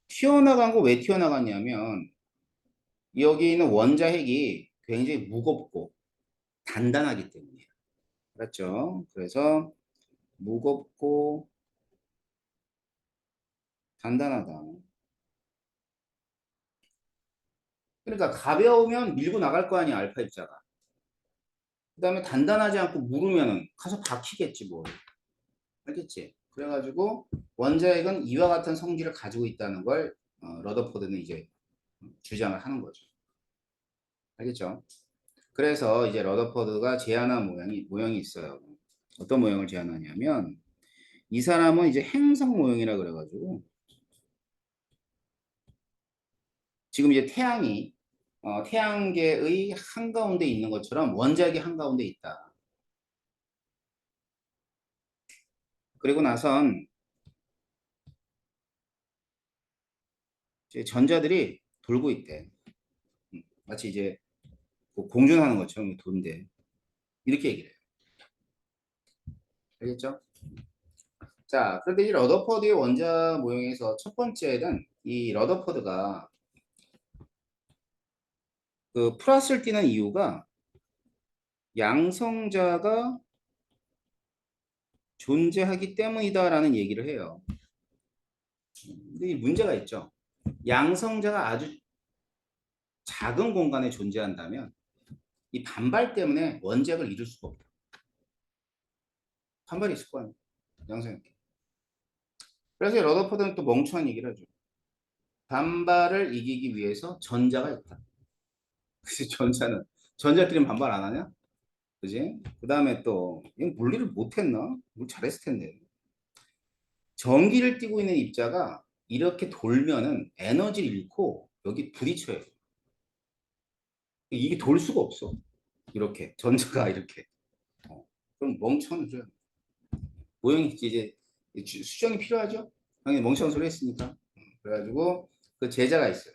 튀어나간 거 왜 튀어나갔냐면 여기 있는 원자 핵이 굉장히 무겁고 단단하기 때문이에요. 그렇죠? 그래서 무겁고 단단하다. 그러니까 가벼우면 밀고 나갈 거 아니야, 알파 입자가. 그다음에 단단하지 않고 무르면은 가서 박히겠지 뭐. 알겠지? 그래가지고 원자핵은 이와 같은 성질을 가지고 있다는 걸 러더포드는 이제 주장을 하는 거죠. 알겠죠? 그래서 이제 러더포드가 제안한 모형이 있어요. 어떤 모형을 제안하냐면 이 사람은 이제 행성 모형이라 그래가지고 지금 이제 태양이 태양계의 한가운데 있는 것처럼 원자핵이 한가운데 있다. 그리고 나선 이제 전자들이 돌고 있대. 마치 이제 뭐 공존하는 것처럼 돈대. 이렇게 얘기를 해요. 알겠죠? 자, 그런데 이 러더퍼드의 원자 모형에서 첫 번째는 이 러더퍼드가 그 플러스를 띄는 이유가 양성자가 존재하기 때문이다라는 얘기를 해요. 근데 이 문제가 있죠. 양성자가 아주 작은 공간에 존재한다면 이 반발 때문에 원자핵을 이룰 수가 없다. 반발이 있을 거 아니에요. 양성자. 그래서 러더퍼드는 또 멍청한 얘기를 하죠. 반발을 이기기 위해서 전자가 있다. 그래서 전자끼리는 반발 안 하냐? 그지? 그 다음에 또 물리를 못했나? 물 잘했을 텐데. 전기를 띠고 있는 입자가 이렇게 돌면은 에너지를 잃고 여기 부딪혀요. 이게 돌 수가 없어. 이렇게 전자가 이렇게. 그럼 멍청한 소리야. 모형이 이제 수정이 필요하죠? 당연히 멍청한 소리 했으니까. 그래가지고 그 제자가 있어요.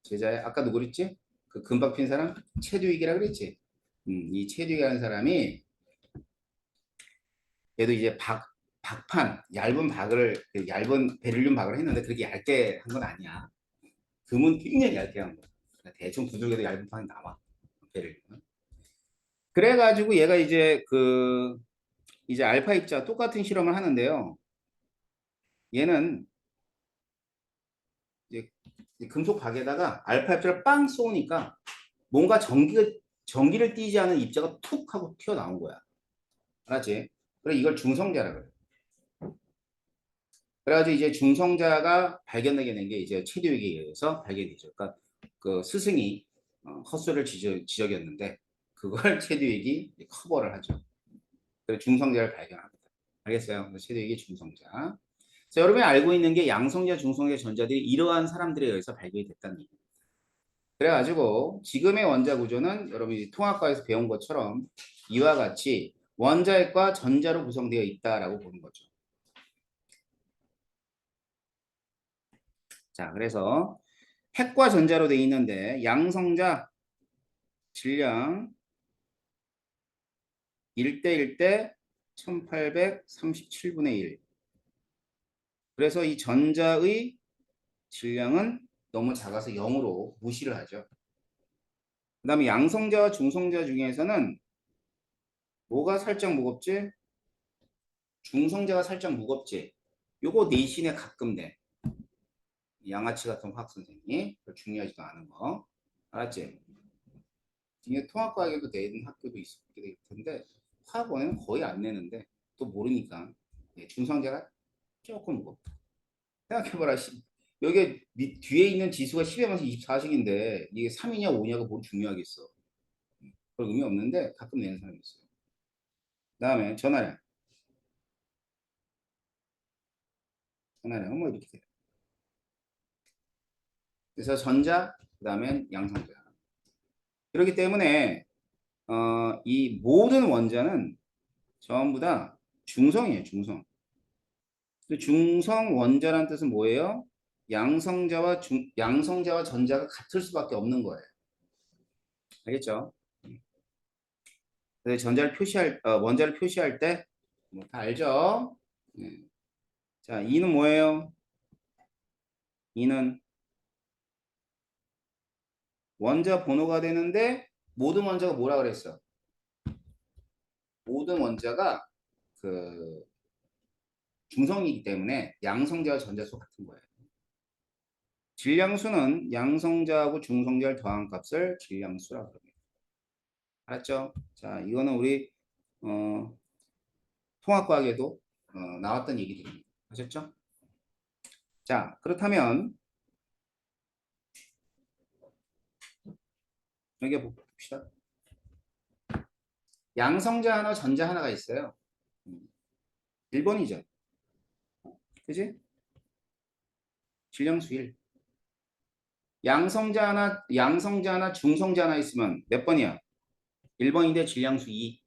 제자에 아까 누구 그랬지? 그 금박 핀 사람 체듀익이라 그랬지. 이 체듀익이라는 사람이 얘도 이제 박판 얇은 박을 얇은 베릴륨 박을 했는데 그렇게 얇게 한 건 아니야. 금은 굉장히 얇게 한 거야. 대충 두들겨도 얇은 판이 나와. 베릴륨. 그래가지고 얘가 이제 알파 입자 똑같은 실험을 하는데요. 얘는 이제 금속 박에다가 알파 입자를 빵 쏘니까 뭔가 전기를 띠지 않은 입자가 툭 하고 튀어나온 거야. 알았지? 그래 이걸 중성자라 그래. 그래가지고 이제 중성자가 발견되게 된 게 이제 체류액에 의해서 발견되죠. 그러니까 그 스승이 헛수를 지적이었는데 그걸 체류액이 커버를 하죠. 그래서 중성자를 발견합니다. 알겠어요? 체류액이 중성자. 자, 여러분이 알고 있는 게 양성자, 중성자, 전자들이 이러한 사람들에 의해서 발견이 됐다는 얘기입니다. 그래가지고 지금의 원자 구조는 여러분이 통합과에서 배운 것처럼 이와 같이 원자핵과 전자로 구성되어 있다라고 보는 거죠. 자, 그래서 핵과 전자로 되어 있는데 양성자 질량 1대 1대 1837분의 1. 그래서 이 전자의 질량은 너무 작아서 0으로 무시를 하죠. 그 다음에 양성자와 중성자 중에서는 뭐가 살짝 무겁지? 중성자가 살짝 무겁지? 요거 내신에 가끔 돼. 양아치 같은 화학 선생님이 중요하지도 않은 거. 알았지? 이게 통합과학에도 내는 학교도 있을 텐데 화학원에는 거의 안 내는데 또 모르니까 중성자가 조금 무겁다. 생각해봐라. 여기 뒤에 있는 지수가 10에 맞서 24씩인데 이게 3이냐 5냐가 뭘 중요하겠어. 별 의미 없는데 가끔 내는 사람이 있어요. 그 다음에 전화량은 뭐 이렇게 돼요. 그래서 전자, 그 다음에 양성자. 그렇기 때문에 이 모든 원자는 전부 다 중성이에요. 중성. 중성 원자란 뜻은 뭐예요? 양성자와 전자가 같을 수밖에 없는 거예요. 알겠죠? 그래서 원자를 표시할 때, 뭐 다 알죠? 네. 자, E는 뭐예요? E는 원자 번호가 되는데, 모든 원자가 뭐라 그랬어? 모든 원자가 그 중성이기 때문에 양성자와 전자수 같은 거예요. 질량수는 양성자하고 중성자를 더한 값을 질량수라고 합니다. 알았죠? 자, 이거는 우리 어, 통합과학에도 나왔던 얘기들입니다. 아셨죠? 자, 그렇다면 여기 봅시다. 양성자 하나, 전자 하나가 있어요. 1번이죠. 그지? 질량수 1. 양성자 하나, 중성자 하나 있으면 몇 번이야? 1번인데 질량수 2.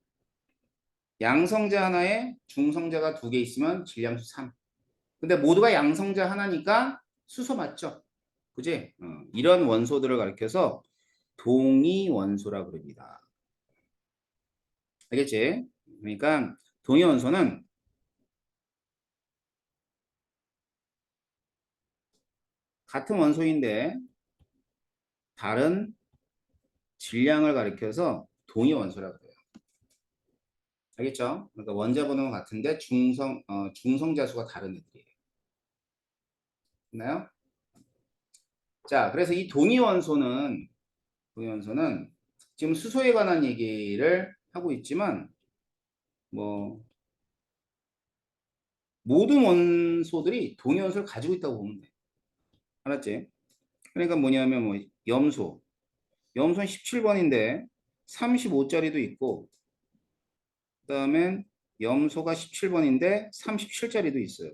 양성자 하나에 중성자가 2개 있으면 질량수 3. 근데 모두가 양성자 하나니까 수소 맞죠? 그지? 이런 원소들을 가리켜서 동위 원소라고 그럽니다. 알겠지? 그러니까 동위 원소는 같은 원소인데 다른 질량을 가리켜서 동위 원소라고 해요. 알겠죠? 그러니까 원자 번호는 같은데 중성자 수가 다른 애들이에요. 됐나요? 자, 그래서 이 동위 원소는 지금 수소에 관한 얘기를 하고 있지만 뭐 모든 원소들이 동위 원소를 가지고 있다고 보면 돼. 알았지? 그러니까 뭐냐면 뭐 염소는 17번인데 35짜리도 있고 그다음엔 염소가 17번인데 37짜리도 있어요.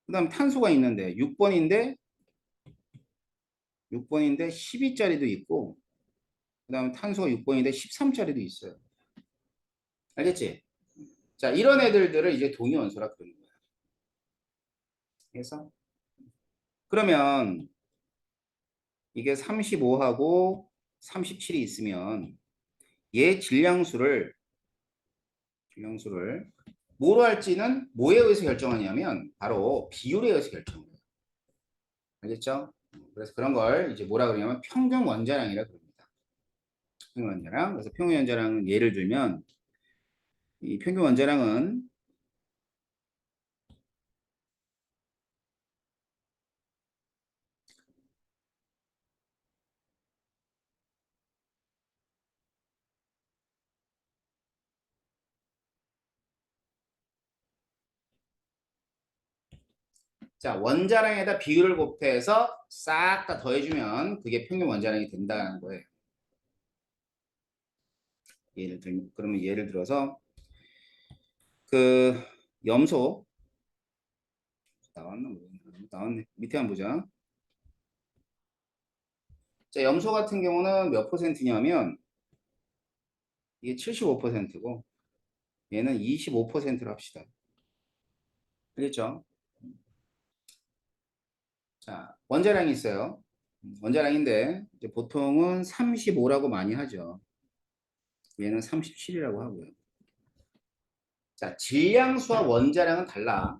그다음 탄소가 있는데 6번인데 12짜리도 있고 그다음 탄소가 6번인데 13짜리도 있어요. 알겠지? 자, 이런 애들을 이제 동위 원소라 그러는 거야. 그래서 그러면 이게 35하고 37이 있으면 얘 질량수를 뭐로 할지는 뭐에 의해서 결정하냐면 바로 비율에 의해서 결정해요. 알겠죠? 그래서 그런 걸 이제 뭐라 그러냐면 평균 원자량이라 그럽니다. 평균 원자량. 그래서 평균 원자량은 예를 들면 이 평균 원자량은 자, 원자량에다 비율을 곱해서 싹 다 더해주면 그게 평균 원자량이 된다는 거예요. 그러면 예를 들어서 그 염소 나왔나 모르겠네. 나왔네. 밑에 한번 보자. 자, 염소 같은 경우는 몇 퍼센트냐면 이게 75%고 얘는 25%로 합시다. 알겠죠? 자, 원자량이 있어요. 원자량인데 이제 보통은 35라고 많이 하죠. 얘는 37이라고 하고요. 자, 질량수와 원자량은 달라.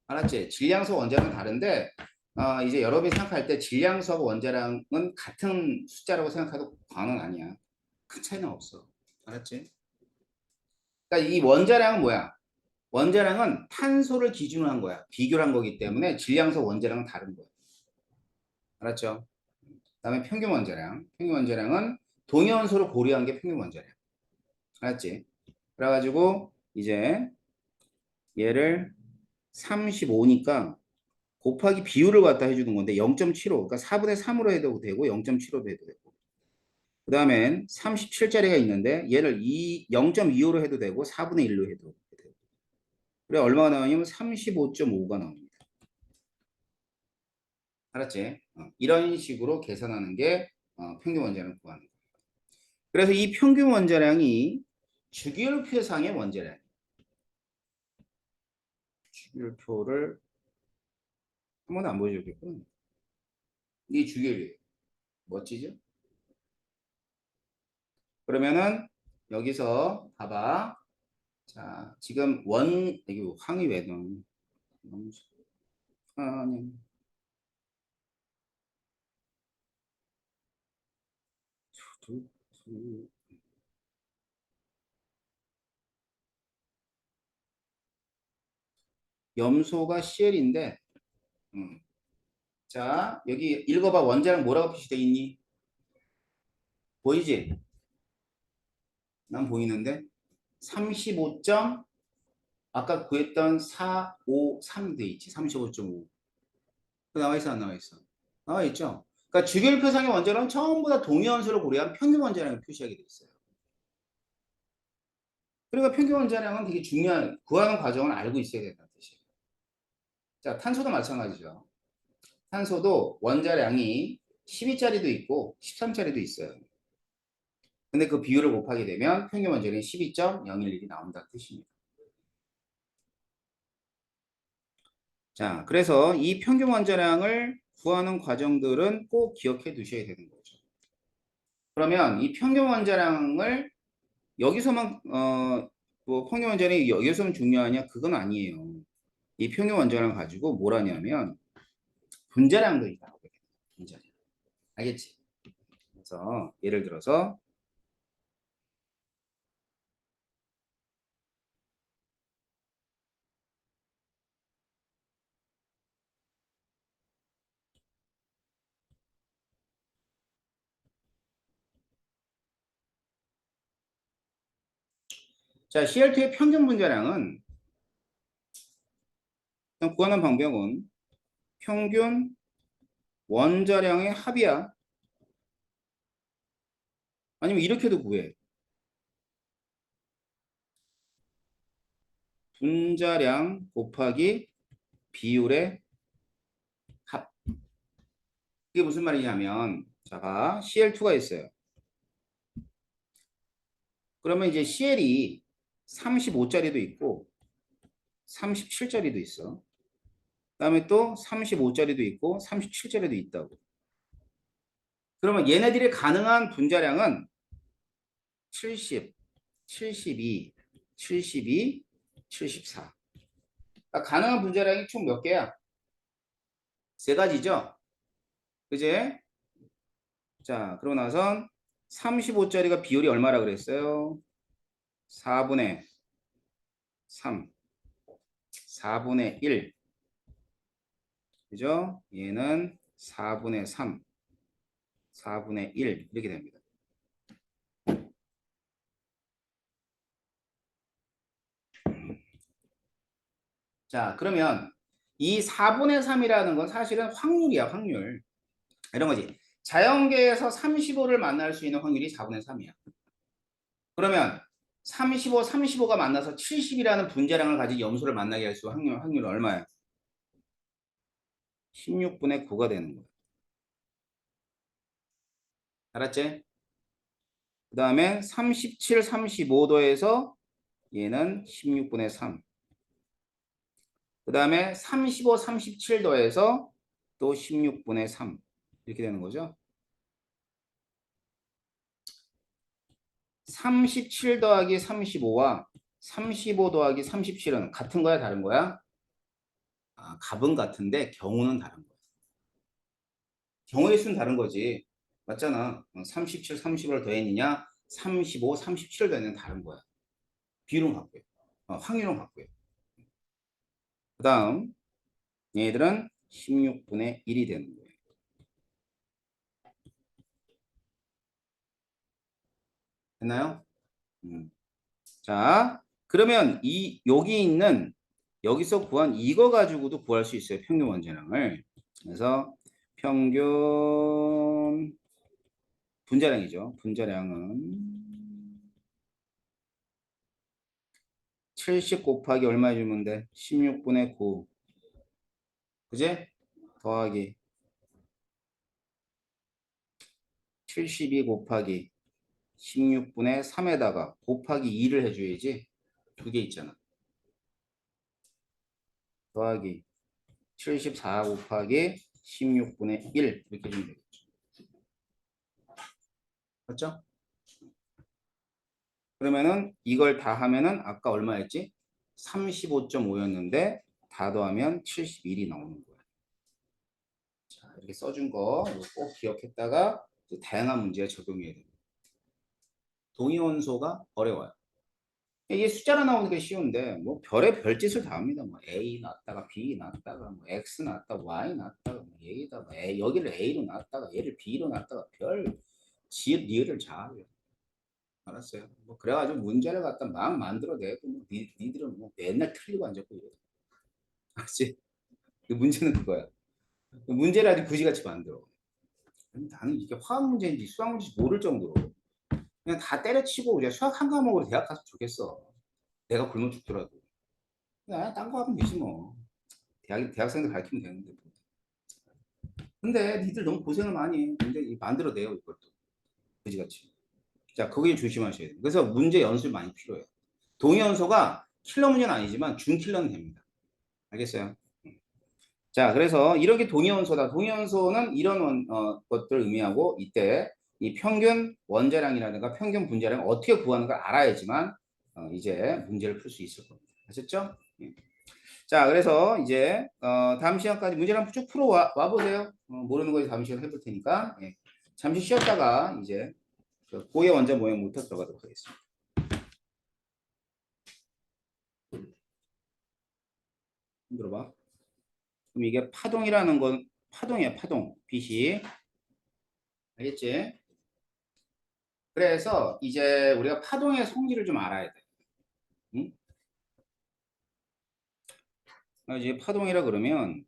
알았지? 질량수와 원자량은 다른데 이제 여러분이 생각할 때 질량수하고 원자량은 같은 숫자라고 생각해도 과언은 아니야. 큰 차이는 없어. 알았지? 그러니까 이 원자량은 뭐야? 원자량은 탄소를 기준으로 한 거야. 비교를 한 거기 때문에 질량수 원자량은 다른 거야. 알았죠? 그다음에 평균 원자량. 평균 원자량은 동위원소를 고려한 게 평균 원자량. 알았지? 그래가지고 이제 얘를 35니까 곱하기 비율을 갖다 해주는 건데 0.75, 그러니까 4분의 3으로 해도 되고 0.75도 해도 되고. 그 다음엔 37짜리가 있는데 얘를 0.25로 해도 되고 4분의 1로 해도 되고. 그래 얼마가 나오냐면 35.5가 나옵니다. 알았지? 이런 식으로 계산하는 게 평균 원자량을 구하는 거예요. 그래서 이 평균 원자량이 주기율표상의 원자량. 주기율표를 한 번도 안 보여줬겠구나. 이게 주기율이에요. 멋지죠? 그러면은 여기서 봐봐. 자, 지금 여기 항이 왜 넣어? 아니, 두, 두. 염소가 CL인데, 자, 여기 읽어봐. 원자량 뭐라고 표시되어 있니? 보이지? 난 보이는데 35. 아까 구했던 453 돼 있지. 35.5. 나와 있어, 안 나와 있어? 나와 있죠. 그러니까 주기율표상의 원자량은 전부 다 동위원수를 고려한 평균 원자량을 표시하게 돼 있어요. 그러니까 평균 원자량은 되게 중요한, 구하는 과정을 알고 있어야 된다는 뜻이에요. 자, 탄소도 마찬가지죠. 탄소도 원자량이 12짜리도 있고 13짜리도 있어요. 근데 그 비율을 곱하게 되면 평균 원자량이 12.011이 나온다는 뜻입니다. 자, 그래서 이 평균 원자량을 구하는 과정들은 꼭 기억해 두셔야 되는 거죠. 그러면 이 평균 원자량을 여기서만 뭐 평균 원자량이 여기서만 중요하냐? 그건 아니에요. 이 평균 원자량 가지고 뭘 하냐면 분자량도 나오게 돼요. 분자량. 알겠지? 그래서 예를 들어서 자, CL2의 평균 분자량은 구하는 방법은 평균 원자량의 합이야. 아니면 이렇게도 구해. 분자량 곱하기 비율의 합. 이게 무슨 말이냐면, 자, CL2가 있어요. 그러면 이제 CL이 35짜리도 있고 37짜리도 있어. 그다음에 또 35짜리도 있고 37짜리도 있다고. 그러면 얘네들이 가능한 분자량은 70, 72, 72, 74. 그러니까 가능한 분자량이 총 몇 개야? 세 가지죠? 그제? 자, 그러고 나선 35짜리가 비율이 얼마라 그랬어요? 4분의 3, 4분의 1. 그죠? 얘는 4분의 3, 4분의 1 이렇게 됩니다. 자, 그러면 이 4분의 3이라는 건 사실은 확률이야, 확률. 이런 거지. 자연계에서 35를 만날 수 있는 확률이 4분의 3이야. 그러면 35, 35가 만나서 70이라는 분자량을 가진 염소를 만나게 할 수 확률은 얼마야? 16분의 9가 되는 거야. 알았지? 그 다음에 37, 35도에서 얘는 16분의 3. 그 다음에 35, 37도에서 또 16분의 3. 이렇게 되는 거죠. 37 더하기 35와 35 더하기 37은 같은 거야, 다른 거야? 아, 값은 같은데 경우는 다른 거야. 경우의 수는 다른 거지. 맞잖아. 37, 30을 더했느냐, 35, 37을 더했느냐 다른 거야. 비율은 같고요. 확률은 같고요. 그 다음 얘들은 16분의 1이 되는 거예요. 됐나요? 자, 그러면 여기 있는 여기서 구한 이거 가지고도 구할 수 있어요. 평균 원자량을. 그래서 평균 분자량이죠. 분자량은 70 곱하기 얼마 해주면 돼? 16분의 9. 그제? 더하기 72 곱하기 16분의 3에다가 곱하기 2를 해줘야지. 두 개 있잖아. 더하기 74 곱하기 16분의 1 이렇게 해주면 되겠죠. 맞죠? 그러면은 이걸 다 하면은 아까 얼마였지? 35.5였는데 다 더하면 71이 나오는 거야. 자, 이렇게 써준 거 꼭 기억했다가 다양한 문제에 적용해야 됩니다. 동위원소가 어려워요. 이게 숫자로 나오는 게 쉬운데 뭐 별의 별짓을 다 합니다. 뭐 A 놨다가 B 놨다가 뭐 X 놨다가 Y 놨다가 뭐 A다 뭐 여기를 A로 놨다가 얘를 B로 놨다가 별 지읒 리을을 다 해요. 알았어요. 뭐 그래가지고 문제를 갖다 막 만들어내고 뭐 니들은 뭐 맨날 틀리고 앉았고 이래. 알았지? 그 문제는 그거야. 그 문제를 아주 그지같이 만들어. 나는 이게 화학 문제인지 수학 문제인지 모를 정도로 그냥 다 때려치고 그냥 수학 한 과목으로 대학 가서 좋겠어. 내가 굶어 죽더라도. 그냥 딴거 하면 되지 뭐. 대학생들 가르치면 되는데. 근데 니들 너무 고생을 많이 해. 근데 만들어내요, 이것도. 그지같이. 자, 거기에 조심하셔야 돼요. 그래서 문제 연습이 많이 필요해요. 동의연소가 킬러 문제는 아니지만 준킬러는 됩니다. 알겠어요? 자, 그래서 이렇게 동의연소다. 동의연소는 이런 것들을 의미하고 이때 이 평균 원자량이라든가 평균 분자량 어떻게 구하는 걸 알아야지만 이제 문제를 풀 수 있을 겁니다. 아셨죠? 예. 자, 그래서 이제 다음 시간까지 문제를 한번 쭉 풀어 와 보세요. 모르는 거 다음 시간 해볼 테니까 예. 잠시 쉬었다가 이제 그 고의 원자 모형부터 들어가도록 하겠습니다. 들어봐. 그럼 이게 파동이라는 건 파동이야, 파동. 빛이. 알겠지? 그래서 이제 우리가 파동의 성질을 좀 알아야 돼. 응? 이제 파동이라 그러면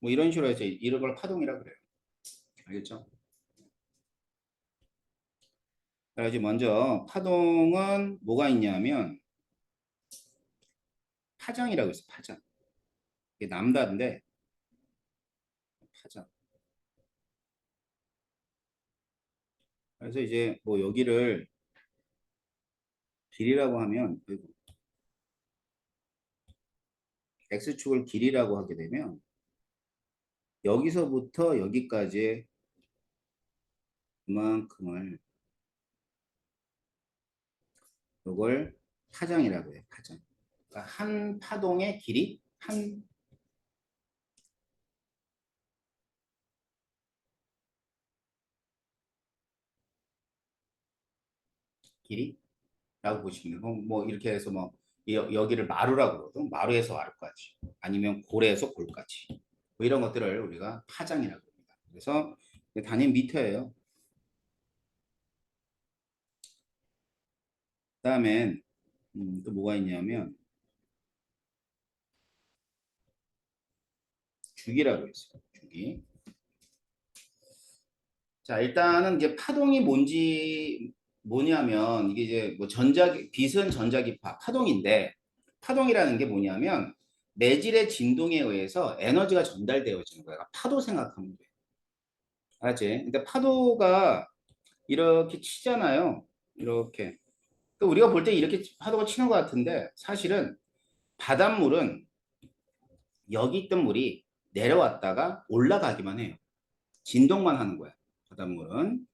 뭐 이런 식으로 해서 이런 걸 파동이라 그래요. 알겠죠? 그래서 먼저 파동은 뭐가 있냐면 파장이라고 있어. 파장. 이게 남다른데 파장. 그래서 이제 뭐 여기를 길이라고 하면 x축을 길이라고 하게 되면 여기서부터 여기까지 그만큼을 이걸 파장이라고 해요. 파장. 그러니까 한 파동의 길이 한 길이라고 보시면 돼요. 뭐 이렇게 해서 뭐 여기를 마루라고 그러든 마루에서 마루까지 아니면 고래에서 골까지 뭐 이런 것들을 우리가 파장이라고 합니다. 그래서 단위 미터예요. 그다음엔 또 뭐가 있냐면 주기라고 있어요. 주기. 자, 일단은 이제 파동이 뭔지 뭐냐면 이게 이제 뭐 빛은 전자기파 파동인데 파동이라는 게 뭐냐면 매질의 진동에 의해서 에너지가 전달되어지는 거야. 파도 생각하면 돼. 알았지? 근데 파도가 이렇게 치잖아요. 이렇게. 그 우리가 볼 때 이렇게 파도가 치는 것 같은데 사실은 바닷물은 여기 있던 물이 내려왔다가 올라가기만 해요. 진동만 하는 거야. 바닷물은.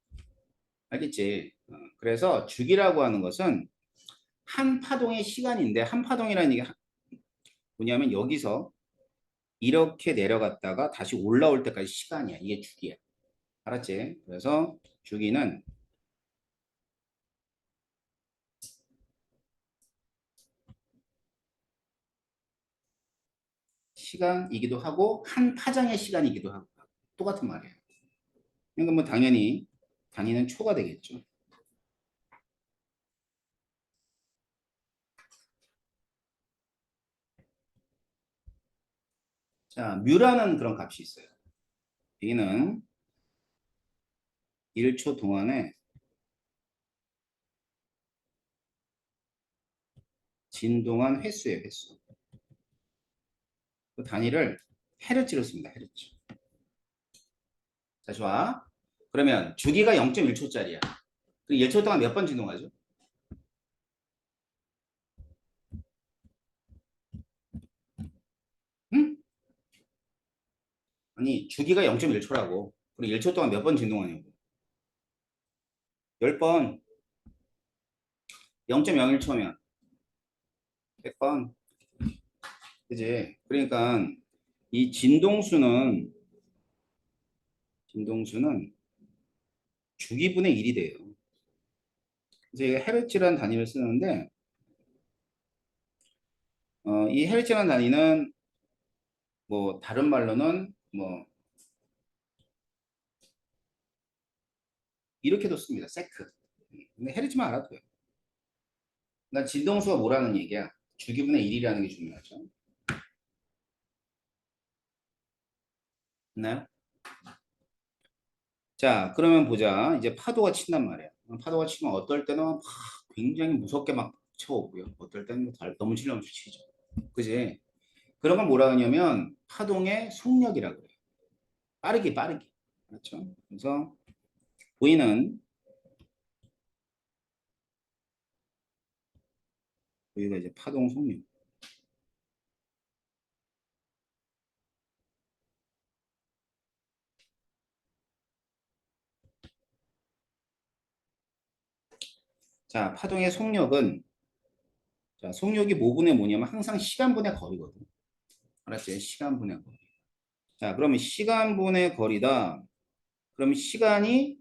알겠지? 그래서 주기라고 하는 것은 한 파동의 시간인데 한 파동이라는 얘기 뭐냐면 여기서 이렇게 내려갔다가 다시 올라올 때까지 시간이야. 이게 주기야. 알았지? 그래서 주기는 시간이기도 하고 한 파장의 시간이기도 하고 똑같은 말이에요. 그러니까 뭐 당연히 단위는 초가 되겠죠. 자, 뮤라는 그런 값이 있어요. 이는 1초 동안에 진동한 횟수예요, 횟수. 그 단위를 헤르츠로 씁니다, 헤르츠. 자, 좋아. 그러면 주기가 0.1초짜리야. 그 1초 동안 몇 번 진동하죠? 응? 아니, 주기가 0.1초라고. 그리고 1초 동안 몇 번 진동하냐고. 10번. 0.01초면 100번. 그지? 그러니까 이 진동수는 주기분의 1이 돼요. 그래서 헤르츠라는 단위를 쓰는데 이 헤르츠라는 단위는 뭐 다른 말로는 뭐 이렇게도 씁니다. 세크. 근데 헤르츠만 알아도 돼요. 난 진동수가 뭐라는 얘기야? 주기분의 1이라는 게 중요하죠. 네. 자, 그러면 보자. 이제 파도가 친단 말이야. 파도가 치면 어떨 때는 막 굉장히 무섭게 막 쳐오고요. 어떨 때는 너무 질러면 치죠. 그지? 그런 건 뭐라 하냐면 파동의 속력이라고 그래요. 빠르기. 그렇죠? 그래서 V는 여기가 이제 파동 속력. 자, 파동의 속력은 자, 속력이 뭐분의 뭐냐면 항상 시간분의 거리거든. 알았지? 시간분의 거리. 자, 그러면 시간분의 거리다. 그러면 시간이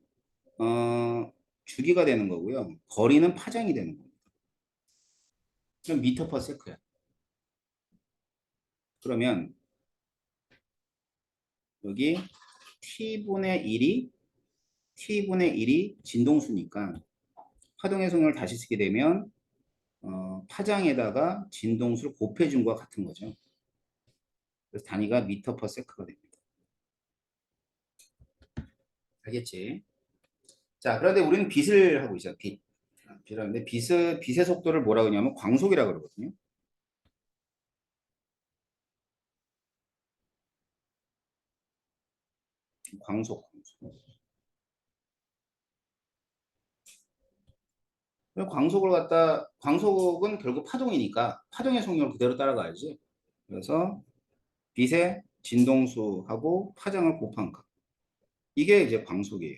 주기가 되는 거고요. 거리는 파장이 되는 겁니다. 그럼 미터 퍼 세크야. 그러면 여기 t분의 1이 진동수니까 파동의 속력을 다시 쓰게 되면 파장에다가 진동수를 곱해준 것과 같은 거죠. 그래서 단위가 미터 퍼 세크가 됩니다. 알겠지? 자, 그런데 우리는 빛을 하고 있어요. 빛. 빛하는데 빛의 속도를 뭐라고 하냐면 광속이라고 그러거든요. 광속. 광속은 결국 파동이니까 파동의 속력을 그대로 따라가야지. 그래서 빛의 진동수하고 파장을 곱한 값. 이게 이제 광속이에요.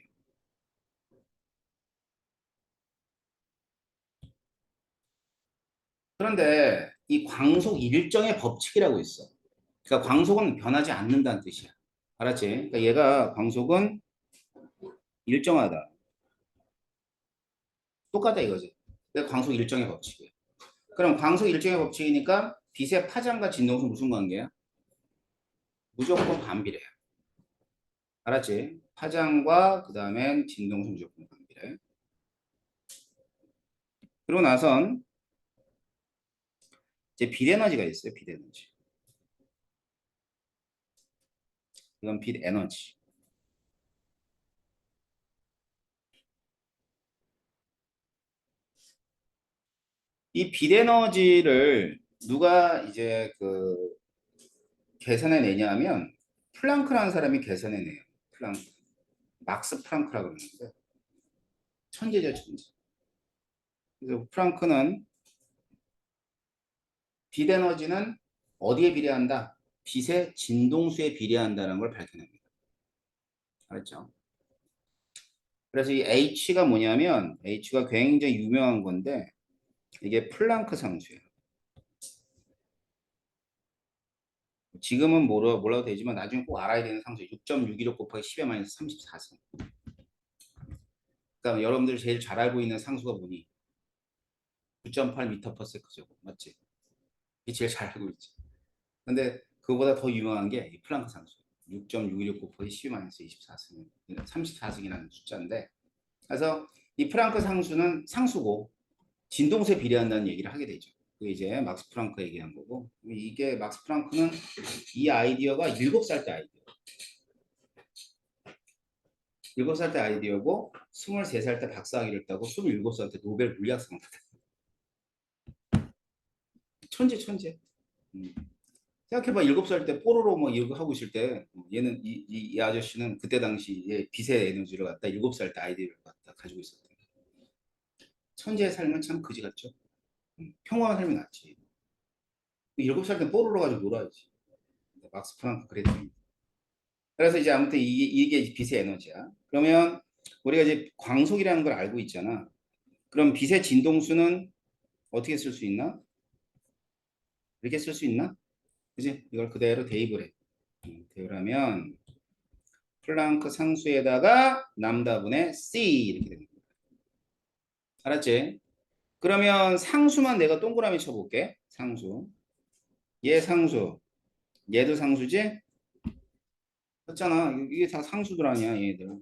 그런데 이 광속 일정의 법칙이라고 있어. 그러니까 광속은 변하지 않는다는 뜻이야. 알았지? 그러니까 얘가 광속은 일정하다. 똑같다 이거지. 그러니까 광속 일정의 법칙이야. 그럼 광속 일정의 법칙이니까 빛의 파장과 진동수 무슨 관계야? 무조건 반비례야. 알았지? 파장과 그 다음엔 진동수 무조건 반비례. 그러고 나선 이제 빛 에너지가 있어요. 빛 에너지. 이건 빛 에너지. 이 빛 에너지를 누가 이제 그 계산해 내냐면 플랑크라는 사람이 계산해 내요. 플랑크. 막스 플랑크라고 그러는데 천재죠, 천재. 그래서 플랑크는 빛 에너지는 어디에 비례한다? 빛의 진동수에 비례한다는 걸 밝혀냅니다. 알았죠? 그래서 이 H가 뭐냐면 H가 굉장히 유명한 건데 이게 플랑크 상수예요. 지금은 몰라도 되지만 나중에 꼭 알아야 되는 상수 6.616 곱하기 10의 마이너스 34승. 그러니까 여러분들 제일 잘 알고 있는 상수가 뭐니? 9.8 미터 퍼 세크죠. 맞지? 이게 제일 잘 알고 있지. 근데 그거보다 더 유명한 게 이 플랑크 상수. 6.616 곱하기 10 마이너스 24승. 34승이라는 숫자인데 그래서 이 플랑크 상수는 상수고 진동수에 비례한다는 얘기를 하게 되죠. 그게 이제 막스 플랑크 얘기한 거고 이게 막스 플랑크는 이 아이디어가 7살 때 아이디어. 7살 때 아이디어고 23살 때 박사학위를 따고 27살 때 노벨 물리학상을 받았다. 천재. 음. 생각해봐 7살 때 뽀로로 뭐 이거 하고 있을 때 얘는 이 아저씨는 그때 당시에 빛의 에너지를 갖다 7살 때 아이디어를 갖다 가지고 있었대. 천재의 삶은 참 그지 같죠? 평범한 삶이 낫지. 7살 때 뽀로로 가지고 놀아야지. 막스 프랑크 그랬더니. 그래서 이제 아무튼 이게 빛의 에너지야. 그러면 우리가 이제 광속이라는 걸 알고 있잖아. 그럼 빛의 진동수는 어떻게 쓸 수 있나? 이렇게 쓸 수 있나? 그지? 이걸 그대로 대입을 해. 대입을 하면 플랑크 상수에다가 람다분의 C 이렇게 되는 거야. 알았지? 그러면 상수만 내가 동그라미 쳐볼게. 상수. 얘 상수. 얘도 상수지? 맞잖아. 이게 다 상수들 아니야, 얘들.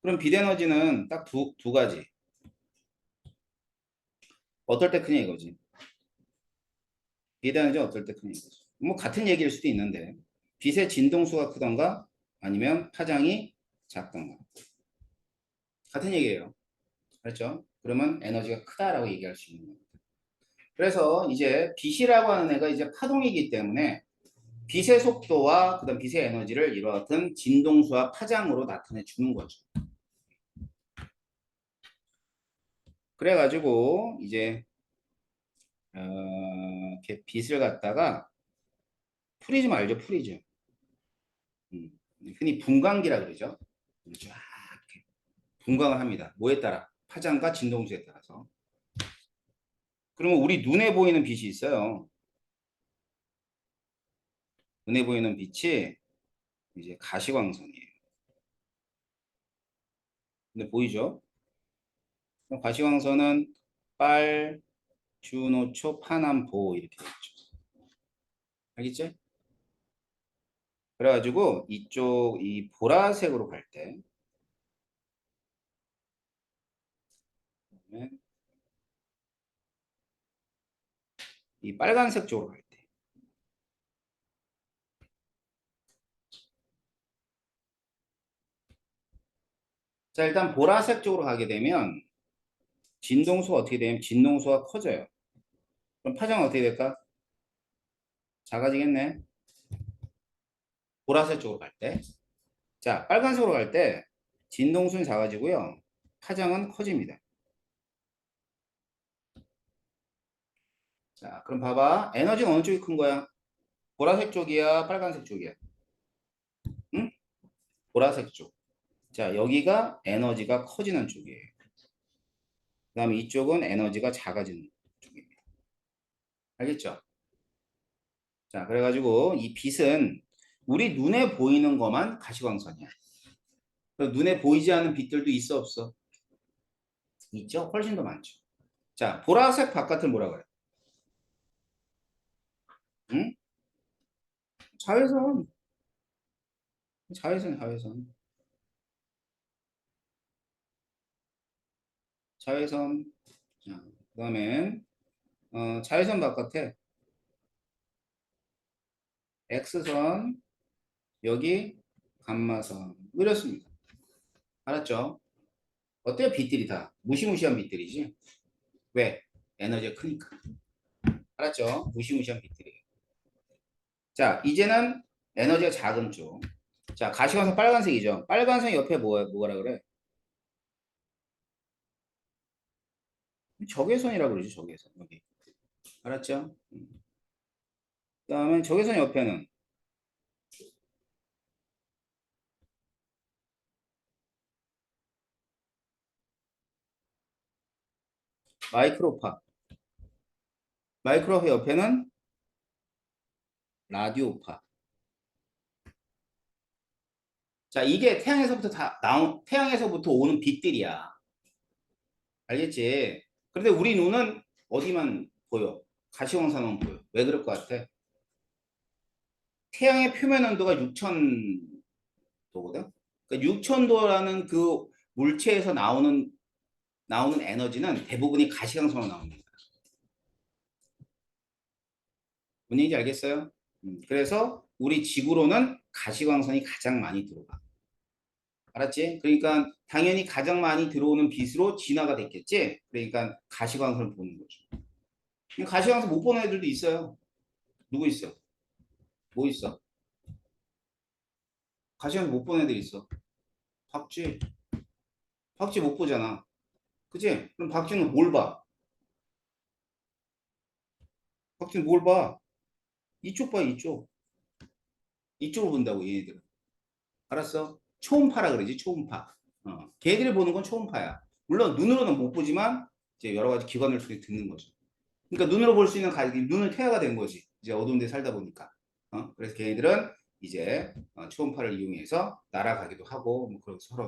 그럼 비대너지는 딱 두 가지. 어떨 때 크냐 이거지. 비대너지 어떨 때 크냐 이거지. 뭐 같은 얘기일 수도 있는데 빛의 진동수가 크던가 아니면 파장이 작던가. 같은 얘기예요. 그렇죠? 그러면 에너지가 크다라고 얘기할 수 있는 겁니다. 그래서 이제 빛이라고 하는 애가 이제 파동이기 때문에 빛의 속도와 그다음 빛의 에너지를 이와 같은 진동수와 파장으로 나타내 주는 거죠. 그래가지고 이제 이렇게 빛을 갖다가 프리즘 알죠? 프리즘. 흔히 분광기라 그러죠. 쫙 이렇게 분광을 합니다. 뭐에 따라? 파장과 진동수에 따라서. 그러면 우리 눈에 보이는 빛이 있어요. 눈에 보이는 빛이 이제 가시광선이에요. 근데 보이죠? 가시광선은 빨, 주노초, 파남보 이렇게 되죠. 알겠지? 그래가지고 이쪽 이 보라색으로 갈 때, 이 빨간색 쪽으로 갈 때. 자, 일단 보라색 쪽으로 가게 되면 진동수가 어떻게 되면 진동수가 커져요. 그럼 파장은 어떻게 될까? 작아지겠네. 보라색 쪽으로 갈 때. 자, 빨간색으로 갈 때 진동수는 작아지고요. 파장은 커집니다. 자, 그럼 봐봐. 에너지는 어느 쪽이 큰 거야? 보라색 쪽이야? 빨간색 쪽이야? 응? 보라색 쪽. 자, 여기가 에너지가 커지는 쪽이에요. 그 다음에 이쪽은 에너지가 작아지는 쪽입니다. 알겠죠? 자, 그래가지고 이 빛은 우리 눈에 보이는 것만 가시광선이야. 눈에 보이지 않는 빛들도 있어, 없어? 있죠? 훨씬 더 많죠. 자, 보라색 바깥을 뭐라 그래? 응? 자외선. 자외선, 자외선. 자외선. 자, 그 다음에 자외선 바깥에 X선, 여기 감마선. 이렇습니다. 알았죠? 어때요? 빛들이 다. 무시무시한 빛들이지. 왜? 에너지가 크니까. 알았죠? 무시무시한 빛들이에요. 자, 이제는 에너지가 작은 쪽. 자, 가시광선 빨간색이죠. 빨간색 옆에 뭐라 그래? 적외선이라고 그러지, 적외선. 여기. 알았죠? 그 다음에 적외선 옆에는 마이크로파. 마이크로파 옆에는 라디오파. 자, 이게 태양에서부터 태양에서부터 오는 빛들이야. 알겠지? 그런데 우리 눈은 어디만 보여? 가시광선만 보여. 왜 그럴 것 같아? 태양의 표면 온도가 6000도거든? 그러니까 6000도라는 그 물체에서 나오는 에너지는 대부분이 가시광선으로 나오는 거야. 뭔 얘기인지 알겠어요? 그래서 우리 지구로는 가시광선이 가장 많이 들어가. 알았지? 그러니까 당연히 가장 많이 들어오는 빛으로 진화가 됐겠지? 그러니까 가시광선을 보는 거죠. 가시광선 못 보는 애들도 있어요. 누구 있어? 뭐 있어? 가시광선 못 보는 애들 있어. 박쥐. 박쥐 못 보잖아. 그치? 그럼 박쥐는 뭘 봐? 박쥐는 뭘 봐? 이쪽 봐, 이쪽. 이쪽을 본다고, 얘네들은. 알았어? 초음파라 그러지, 초음파. 걔들이 보는 건 초음파야. 물론 눈으로는 못 보지만 이제 여러 가지 기관을 통해 듣는 거죠. 그러니까 눈으로 볼 수 있는 눈을 태아가 된 거지. 이제 어두운 데 살다 보니까. 그래서 걔네들은 이제 초음파를 이용해서 날아가기도 하고 뭐 그런 서로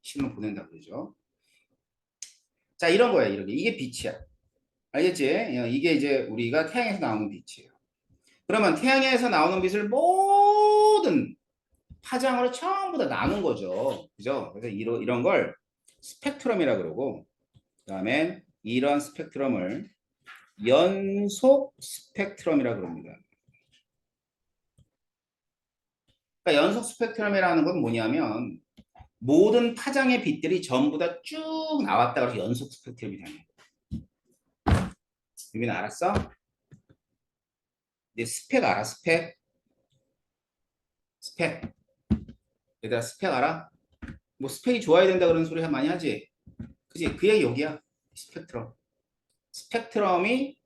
신호 보낸다 그러죠. 자, 이런 거야. 이런 게. 이게 빛이야. 알겠지? 이게 이제 우리가 태양에서 나오는 빛이에요. 그러면 태양에서 나오는 빛을 모든 파장으로 전부 다 나눈 거죠. 그죠? 그래서 이런 걸 스펙트럼이라 그러고, 그다음에 이런 스펙트럼을 연속 스펙트럼이라 그럽니다. 그러니까 연속 스펙트럼이라는 건 뭐냐면 모든 파장의 빛들이 전부 다 쭉 나왔다 그래서 연속 스펙트럼이 되는 거야. 유민 알았어? 이제 스펙 알아? 스펙? 스펙. 얘들아 스펙 알아? 뭐 스펙이 좋아야 된다 그런 소리 많이 하지? 그지? 그게 여기야. 스펙트럼. 스펙트럼이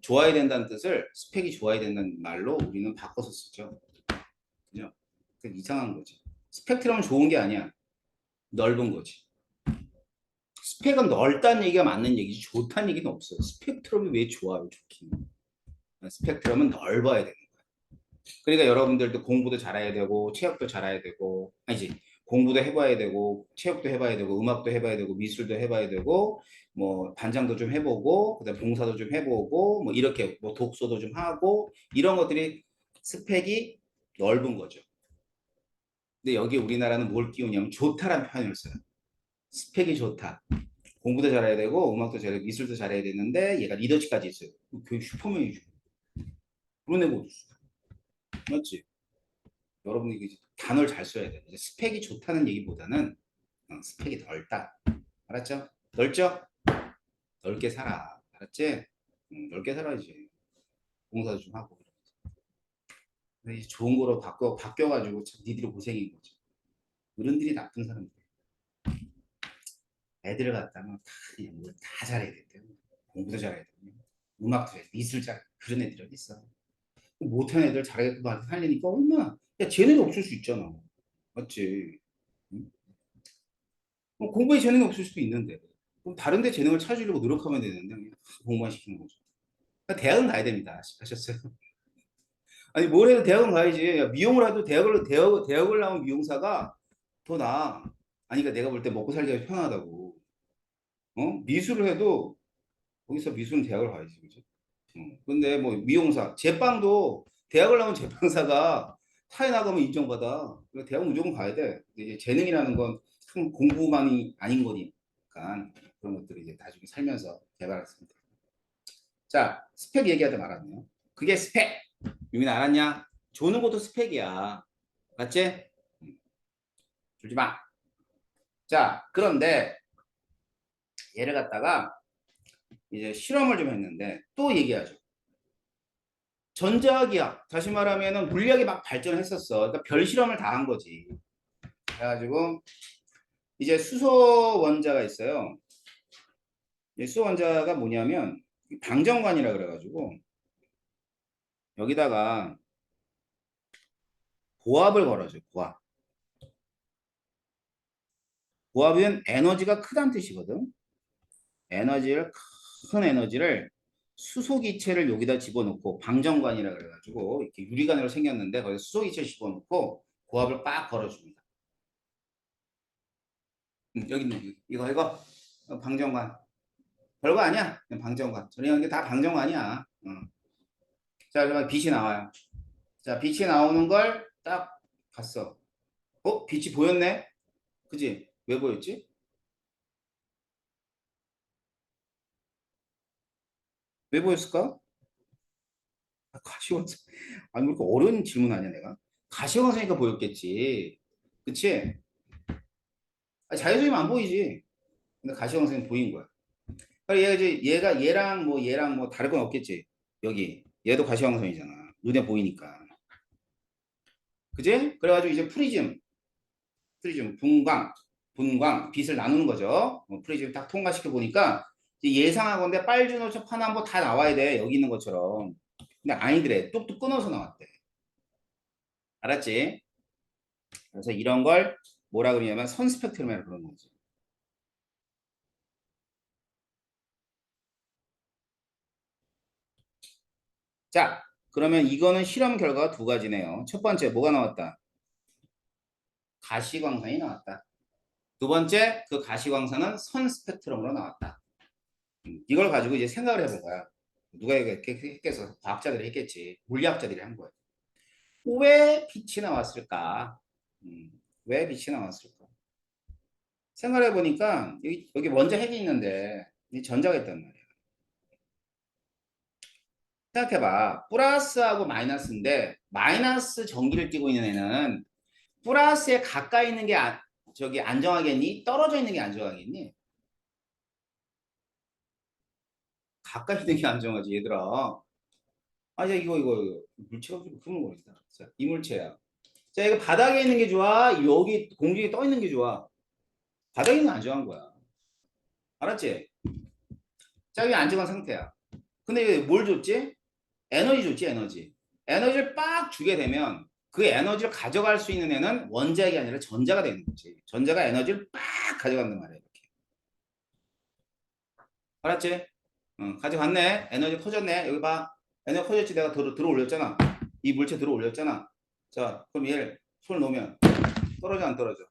좋아야 된다는 뜻을 스펙이 좋아야 된다는 말로 우리는 바꿔서 쓰죠. 그죠? 그 이상한 거지. 스펙트럼은 좋은 게 아니야. 넓은 거지. 스펙은 넓다는 얘기가 맞는 얘기지 좋다는 얘기는 없어요. 스펙트럼이 왜 좋아요? 좋긴. 스펙트럼은 넓어야 되는 거야. 그러니까 여러분들도 공부도 잘해야 되고 체육도 잘해야 되고 아니지 공부도 해봐야 되고 체육도 해봐야 되고 음악도 해봐야 되고 미술도 해봐야 되고 뭐 반장도 좀 해보고 그다음 봉사도 좀 해보고 뭐 이렇게 뭐 독서도 좀 하고 이런 것들이 스펙이 넓은 거죠. 근데 여기 우리나라는 뭘 끼우냐면 좋다라는 표현을 써요. 스펙이 좋다. 공부도 잘해야 되고 음악도 잘해야 되고 미술도 잘해야 되는데 얘가 리더십까지 있어요. 교육 슈퍼맨이죠. 그런 애가 어딨어. 맞지? 여러분이 이게 단어를 잘 써야 돼. 이제 스펙이 좋다는 얘기보다는 스펙이 넓다. 알았죠? 넓죠? 넓게 살아. 알았지? 넓게 살아야지. 공사도 좀 하고. 근데 이제 좋은 거로 바뀌어가지고 참 니들이 고생인 거지. 어른들이 나쁜 사람들. 애들을 갖다가 다 그냥 뭘다 잘해야 된대. 공부도 잘해야 돼. 음악도 잘해. 미술 잘 그런 애들이 어디 있어. 못하는 애들 잘하게끔 하려니까 얼마나. 야, 쟤네도 없을 수 있잖아. 맞지? 응? 공부에 재능이 없을 수도 있는데. 그럼 다른 데 재능을 찾으려고 노력하면 되는데 그냥 공부만 시키는 거죠. 그러니까 대학은 가야 됩니다. 하셨어요? 아니 뭘 해도 대학은 가야지. 야, 미용을 해도 대학을 나온 미용사가 더 나아. 아니 그러니까 내가 볼 때 먹고 살기가 편하다고. 미술을 해도 거기서 미술은 대학을 가야지. 그죠? 근데 뭐 미용사, 제빵도 대학을 나온 제빵사가 타에 나가면 인정받아. 그러니까 대학은 무조건 가야 돼. 이제 재능이라는 건 공부만이 아닌 거니까 그런 것들을 이제 나중에 살면서 개발했습니다. 자, 스펙 얘기하다 말았네요. 그게 스펙. 유민 알았냐? 조는 것도 스펙이야. 맞지? 줄지 마. 자, 그런데 얘를 갖다가 이제 실험을 좀 했는데 또 얘기하죠. 전자기학, 다시 말하면은 물리학이 막 발전했었어. 그러니까 별 실험을 다 한 거지. 그래가지고 이제 수소 원자가 있어요. 수소 원자가 뭐냐면 방정관이라 그래가지고 여기다가 고압을 걸어줘. 고압. 고압은 에너지가 크다는 뜻이거든. 에너지를 큰 에너지를 수소기체를 여기다 집어넣고 방정관이라 그래가지고 이렇게 유리관으로 생겼는데 거기서 수소기체를 집어넣고 고압을 빡 걸어줍니다. 여기 있네. 이거 방정관. 별거 아니야. 그냥 방정관. 저런 게 다 방정관이야. 자, 그러면 빛이 나와요. 자, 빛이 나오는 걸 딱 봤어. 빛이 보였네? 그지? 왜 보였지? 왜 보였을까? 가시광선. 아니, 왜 이렇게 어려운 질문 아니야, 내가? 가시광선이니까 보였겠지. 그치? 자연스럽게 안 보이지. 근데 가시광선이 보인 거야. 그러니까 얘랑 뭐 다를 건 없겠지. 여기. 얘도 가시광선이잖아. 눈에 보이니까. 그지? 그래가지고 이제 프리즘, 분광, 빛을 나누는 거죠. 프리즘 딱 통과시켜 보니까 예상하건대 빨주노 파남보 다 나와야 돼. 여기 있는 것처럼. 근데 아니더래. 뚝뚝 끊어서 나왔대. 알았지? 그래서 이런 걸 뭐라 그러냐면 선 스펙트럼이라고 그러는 거지. 자, 그러면 이거는 실험 결과가 두 가지네요. 첫 번째 뭐가 나왔다? 가시광선이 나왔다. 두 번째 그 가시광선은 선 스펙트럼으로 나왔다. 이걸 가지고 이제 생각을 해본 거야. 누가 이렇게 했겠어? 과학자들이 했겠지. 물리학자들이 한 거야. 왜 빛이 나왔을까? 왜 빛이 나왔을까? 생각해 보니까 여기 먼저 핵이 있는데 이 전자가 있단 말이야. 생각해봐. 플러스하고 마이너스인데 마이너스 전기를 띠고 있는 애는 플러스에 가까이 있는 게 저기 안정하겠니? 떨어져 있는 게 안정하겠니? 가까이 있는 게 안정하지 얘들아. 아, 자, 이거 물체가 좀 흐물거린다. 자, 이물체야. 자, 이거 바닥에 있는 게 좋아? 여기 공중에 떠 있는 게 좋아? 바닥에 있는 게 안정한 거야. 알았지? 자, 이게 안정한 상태야. 근데 이게 뭘 줬지? 에너지 줬지, 에너지. 에너지를 빡 주게 되면 그 에너지를 가져갈 수 있는 애는 원자핵이 아니라 전자가 되는 거지. 전자가 에너지를 빡 가져간단 말이야, 이렇게. 알았지? 가져갔네. 에너지 커졌네. 여기 봐. 에너지 커졌지. 내가 들어 올렸잖아. 이 물체 들어 올렸잖아. 자, 그럼 얘를 손을 놓으면 떨어져, 안 떨어져?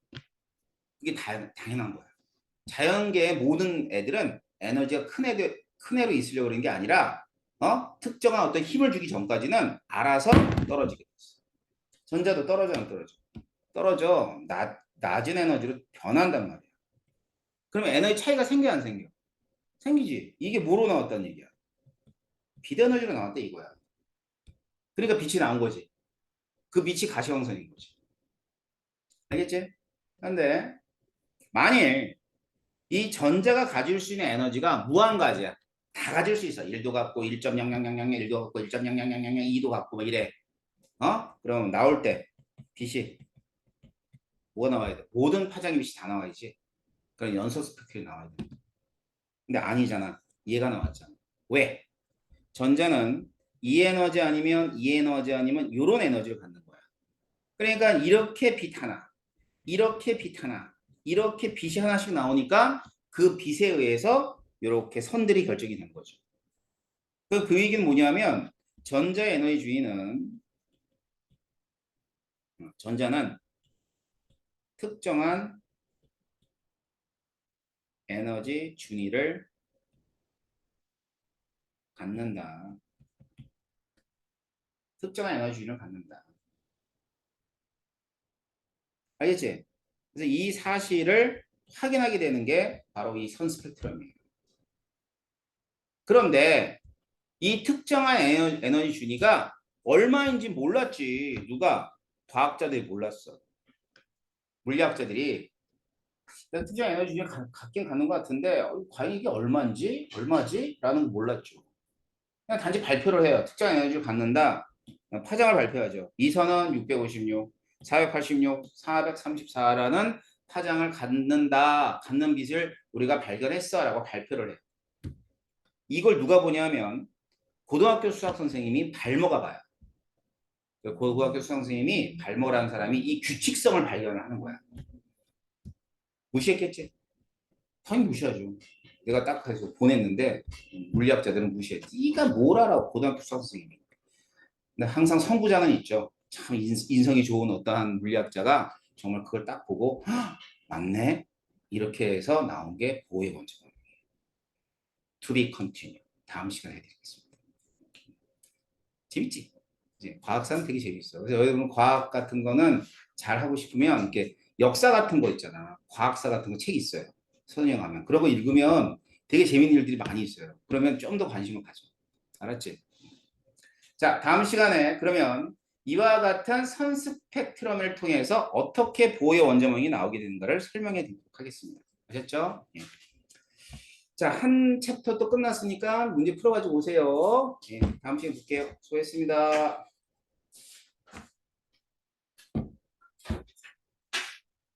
그게 당연한 거야. 자연계의 모든 애들은 에너지가 큰 애로 있으려고 그런 게 아니라, 특정한 어떤 힘을 주기 전까지는 알아서 떨어지게 됐어. 전자도 떨어져, 안 떨어져? 떨어져. 낮은 에너지로 변한단 말이야. 그러면 에너지 차이가 생겨, 안 생겨? 생기지. 이게 뭐로 나왔다는 얘기야? 빛 에너지로 나왔다 이거야. 그러니까 빛이 나온 거지. 그 빛이 가시광선인 거지. 알겠지? 근데 만일 이 전자가 가질 수 있는 에너지가 무한가지야. 다 가질 수 있어. 1도 갖고 1.0000, 1도 갖고 1.0000, 2도 갖고 뭐 이래. 그럼 나올 때 빛이 뭐가 나와야 돼? 모든 파장의 빛이 다 나와야지. 그럼 연소 스펙트럼이 나와야 돼. 근데 아니잖아. 얘가 나왔잖아. 왜? 전자는 이 에너지 아니면 이 에너지 아니면 이런 에너지를 갖는 거야. 그러니까 이렇게 빛 하나, 이렇게 빛 하나, 이렇게 빛이 하나씩 나오니까 그 빛에 의해서 이렇게 선들이 결정이 된 거죠. 그 얘기는 뭐냐면 전자 에너지 주의는 전자는 특정한 에너지 준위를 갖는다. 특정한 에너지 준위를 갖는다. 알겠지? 그래서 이 사실을 확인하게 되는 게 바로 이 선 스펙트럼이에요. 그런데 이 특정한 에너지 준위가 얼마인지 몰랐지. 누가? 과학자들이 몰랐어. 물리학자들이 특정 에너지 준위 갖긴 갖는 것 같은데 과연 이게 얼마인지? 얼마지? 라는 거 몰랐죠. 그냥 단지 발표를 해요. 특정 에너지를 갖는다. 파장을 발표하죠. 이 선은 656, 486, 434라는 파장을 갖는다. 갖는 빛을 우리가 발견했어. 라고 발표를 해요. 이걸 누가 보냐면 고등학교 수학 선생님이 발모가 봐요. 고등학교 수학 선생님이 발모라는 사람이 이 규칙성을 발견을 하는 거야. 무시했겠지? 당연히 무시하죠. 내가 딱 해서 보냈는데 물리학자들은 무시해. 네가 뭘 알아? 고등학교 수학 선생님이. 근데 항상 선구자는 있죠. 참 인성이 좋은 어떠한 물리학자가 정말 그걸 딱 보고 맞네? 이렇게 해서 나온 게 보의 원칙입니다. To be continue. 다음 시간에 해드리겠습니다. 재밌지? 이제 과학사는 되게 재밌어. 그래서 여러분 과학 같은 거는 잘 하고 싶으면 이렇게 역사 같은 거 있잖아. 과학사 같은 거 책 있어요. 선영하면. 그런 거 읽으면 되게 재밌는 일들이 많이 있어요. 그러면 좀 더 관심을 가져. 알았지? 자, 다음 시간에 그러면 이와 같은 선 스펙트럼을 통해서 어떻게 보의 원자모형이 나오게 되는가를 설명해 드리도록 하겠습니다. 아셨죠? 예. 자, 한 챕터 또 끝났으니까 문제 풀어가지고 오세요. 예, 다음 시간에 볼게요. 수고했습니다.